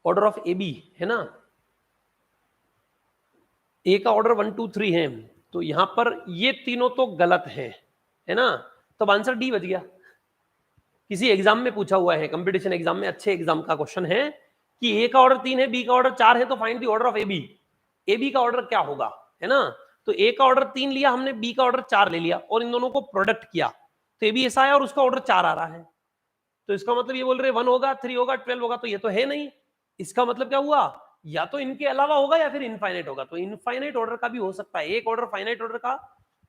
ऑर्डर ऑफ AB, है ना। A का ऑर्डर 1 2 3 है, तो यहां पर ये तीनों तो गलत है ना। तो आंसर डी बच गया। किसी एग्जाम में पूछा हुआ है, कंपटीशन एग्जाम में, अच्छे एग्जाम का क्वेश्चन है कि A का ऑर्डर 3 है, B का ऑर्डर 4 है, तो find the order of AB। AB का ऑर्डर क्या होगा, है ना। तो A का ऑर्डर 3 लिया हमने, B का ऑर्डर 4 ले लिया और इन दोनों को प्रोडक्ट किया, तो AB ऐसा है और उसका ऑर्डर 4 आ रहा है। तो इसका मतलब ये बोल रहे 1 होगा, 3 होगा, 12 होगा, तो ये तो है नहीं। इसका मतलब क्या हुआ, या तो इनके अलावा होगा या फिर इनफाइनाइट होगा। तो इनफाइनाइट ऑर्डर का भी हो सकता है। एक ऑर्डर फाइनाइट ऑर्डर का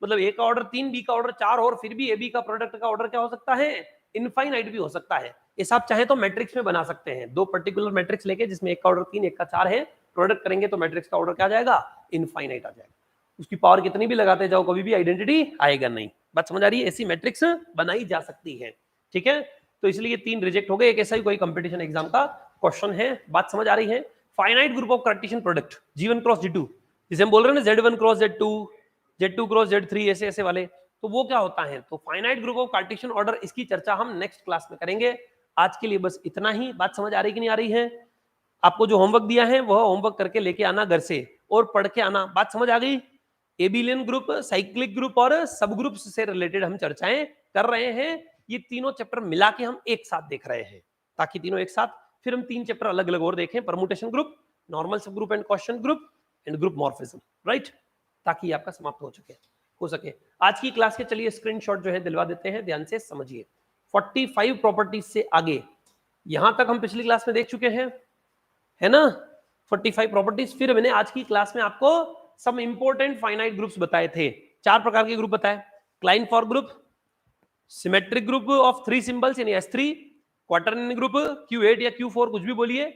मतलब A का ऑर्डर 3, B का ऑर्डर 4 और फिर भी AB का प्रोडक्ट का ऑर्डर क्या हो सकता है, इनफाइनाइट भी हो सकता है। इस आप चाहे तो मैट्रिक्स में बना सकते हैं, दो पर्टिकुलर मैट्रिक्स लेके जिसमें एक का ऑर्डर 3 एक का 4 है, प्रोडक्ट करेंगे तो मैट्रिक्स का ऑर्डर क्या आ जाएगा, इनफाइनाइट आ जाएगा। उसकी पावर कितनी भी लगाते जाओ कभी भी आइडेंटिटी आएगा नहीं। बात समझ आ रही है। ऐसी मैट्रिक्स बनाई जा सकती है, ठीक है। तो इसलिए 3 रिजेक्ट हो गए। एक ऐसा ही कोई कंपटीशन एग्जाम का क्वेश्चन है। बात समझ आ रही है। Finite group of Cartesian product G1 cross G2, जिसे हम बोल रहे हैं ना Z1 cross Z2, Z2 cross Z3, ऐसे ऐसे वाले, तो वो क्या होता है। तो finite group of Cartesian order, इसकी चर्चा हम नेक्स्ट क्लास में करेंगे। आज के लिए बस इतना ही। बात समझ आ रही कि नहीं आ रही है। आपको जो होमवर्क दिया है वह होमवर्क करके लेके आना घर से और पढ़ के आना। बात समझ आ गई। एबिलियन ग्रुप, साइक्लिक ग्रुप और सब ग्रुप से रिलेटेड हम चर्चाएं कर रहे हैं। ये तीनों चैप्टर मिला के हम एक साथ देख रहे हैं, ताकि तीनों एक साथ, फिर हम 3 चैप्टर अलग अलग और देखें, परमुटेशन ग्रुप, नॉर्मल सब group and question group and group morphism, right, ताकि ये आपका समाप्त हो सके। आज की क्लास के चलिए स्क्रीनशॉट जो है दिलवा देते हैं, ध्यान से समझिए। 45 प्रॉपर्टीज से आगे यहां तक हम पिछली क्लास में देख चुके हैं, है ना, 45 प्रॉपर्टीज। फिर मैंने आज की क्लास में आपको सब इंपॉर्टेंट फाइनाइट ग्रुप्स बताए थे। 4 प्रकार के ग्रुप बताए, Klein four group, symmetric group of 3 symbols यानी S3, क्वार्टरनरी ग्रुप Q8 या Q4 कुछ भी बोलिए,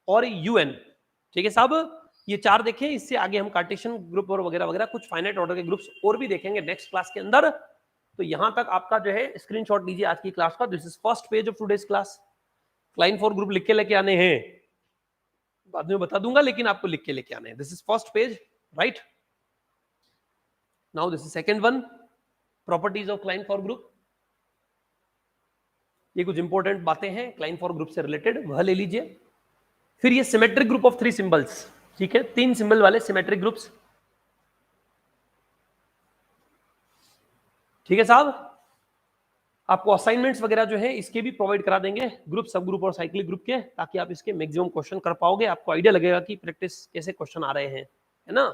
और UN, ठीक है साहब। ये 4 देखें। इससे आगे हम कार्टेशियन ग्रुप और वगैरह वगैरह कुछ फाइनाइट ऑर्डर के ग्रुप्स और भी देखेंगे नेक्स्ट क्लास के अंदर। तो यहां तक आपका जो है स्क्रीनशॉट लीजिए आज की क्लास का। This is first page of today's class. Klein four group लिख के लेके आने हैं, बाद में बता दूंगा, लेकिन आपको लिख के लेके आने हैं। This is first page, right. Now this is second one, properties of Klein four group. ये कुछ इंपॉर्टेंट बातें हैं क्लाइनफॉर ग्रुप से रिलेटेड, वह ले लीजिए। फिर ये सिमेट्रिक ग्रुप ऑफ 3 सिंबल्स, ठीक है, 3 सिंबल वाले सिमेट्रिक ग्रुप्स, ठीक है साहब। आपको असाइनमेंट्स वगैरह जो है इसके भी प्रोवाइड करा देंगे, ग्रुप, सब ग्रुप और साइक्लिक ग्रुप के, ताकि आप इसके मैक्सिमम क्वेश्चन कर पाओगे। आपको आइडिया लगेगा कि प्रैक्टिस कैसे क्वेश्चन आ रहे हैं, है ना।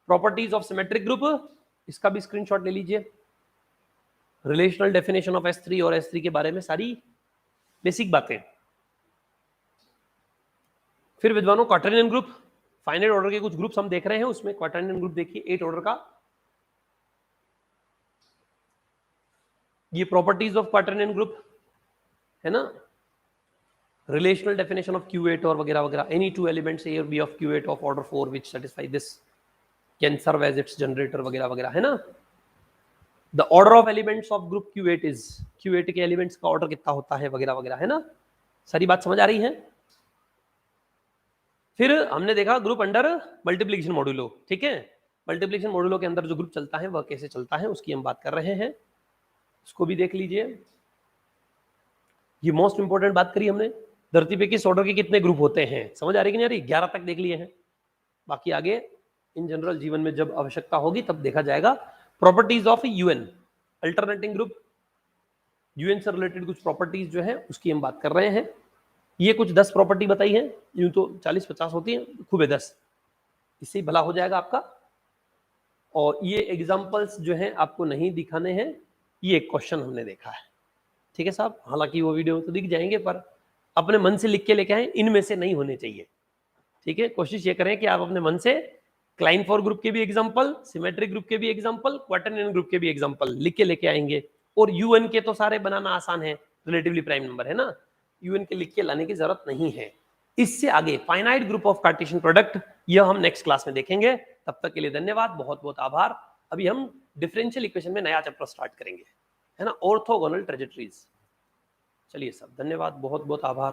प्रॉपर्टीज ऑफ सिमेट्रिक ग्रुप, इसका भी स्क्रीनशॉट ले लीजिए। रिलेशनल डेफिनेशन ऑफ S3 और S3 के बारे में सारी बेसिक बातें। फिर विद्वानों क्वार्टरनियन ग्रुप, फाइनाइट ऑर्डर के कुछ ग्रुप्स हम देख रहे हैं, उसमें क्वार्टरनियन ग्रुप देखिए 8 ऑर्डर का। ये प्रॉपर्टीज ऑफ क्वार्टरनियन ग्रुप है ना, रिलेशनल डेफिनेशन ऑफ Q8 और वगैरह वगैरह। एनी टू एलिमेंट्स A और B of Q8 of order 4 which satisfy this can serve as its generator वगैरह वगैरह, है ना। The order of elements of group Q8 is, Q8 के एलिमेंट्स का ऑर्डर कितना होता है वगैरह वगैरह, है ना। सारी बात समझ आ रही है। फिर हमने देखा ग्रुप अंडर मल्टीप्लिकेशन मॉड्यूलो, ठीक है। मल्टीप्लिकेशन मॉड्यूलो के अंदर जो ग्रुप चलता है वह कैसे चलता है उसकी हम बात कर रहे हैं, उसको भी देख लीजिए। ये मोस्ट इंपॉर्टेंट बात करी हमने, धरती पे किस ऑर्डर के कितने ग्रुप होते हैं, समझ आ रही कि नहीं आ रही। 11 तक देख लिए हैं, बाकी आगे इन जनरल जीवन में जब आवश्यकता होगी तब देखा जाएगा। Properties of UN, alternating group, UN से रिलेटेड कुछ प्रॉपर्टीज जो है उसकी हम बात कर रहे हैं। ये कुछ 10 प्रॉपर्टी बताई है, यूं तो 40-50 होती है, खूब है 10, इससे भला हो जाएगा आपका। और ये एग्जाम्पल्स जो हैं आपको नहीं दिखाने हैं, ये एक क्वेश्चन हमने देखा है, ठीक है साहब। हालांकि वो वीडियो तो दिख जाएंगे पर अपने मन से लिख के लेके आए, इनमें से नहीं होने चाहिए, ठीक है। कोशिश ये करें कि आप अपने मन से क्लाइनफॉर ग्रुप के भी एग्जांपल, सिमेट्रिक ग्रुप के भी एग्जांपल, क्वार्टरनियन ग्रुप के भी एग्जांपल लिख के लेके आएंगे। और यूएन के तो सारे बनाना आसान है, रिलेटिवली प्राइम नंबर है ना, यूएन के लिख के लाने की जरूरत नहीं है। इससे आगे finite group of Cartesian product, यह हम नेक्स्ट क्लास में देखेंगे। तब तक के लिए धन्यवाद, बहुत बहुत आभार। अभी हम डिफरेंशियल इक्वेशन में नया चैप्टर स्टार्ट करेंगे, है ना, ऑर्थोगोनल ट्रेजेक्टरीज। चलिए सब, धन्यवाद, बहुत बहुत आभार।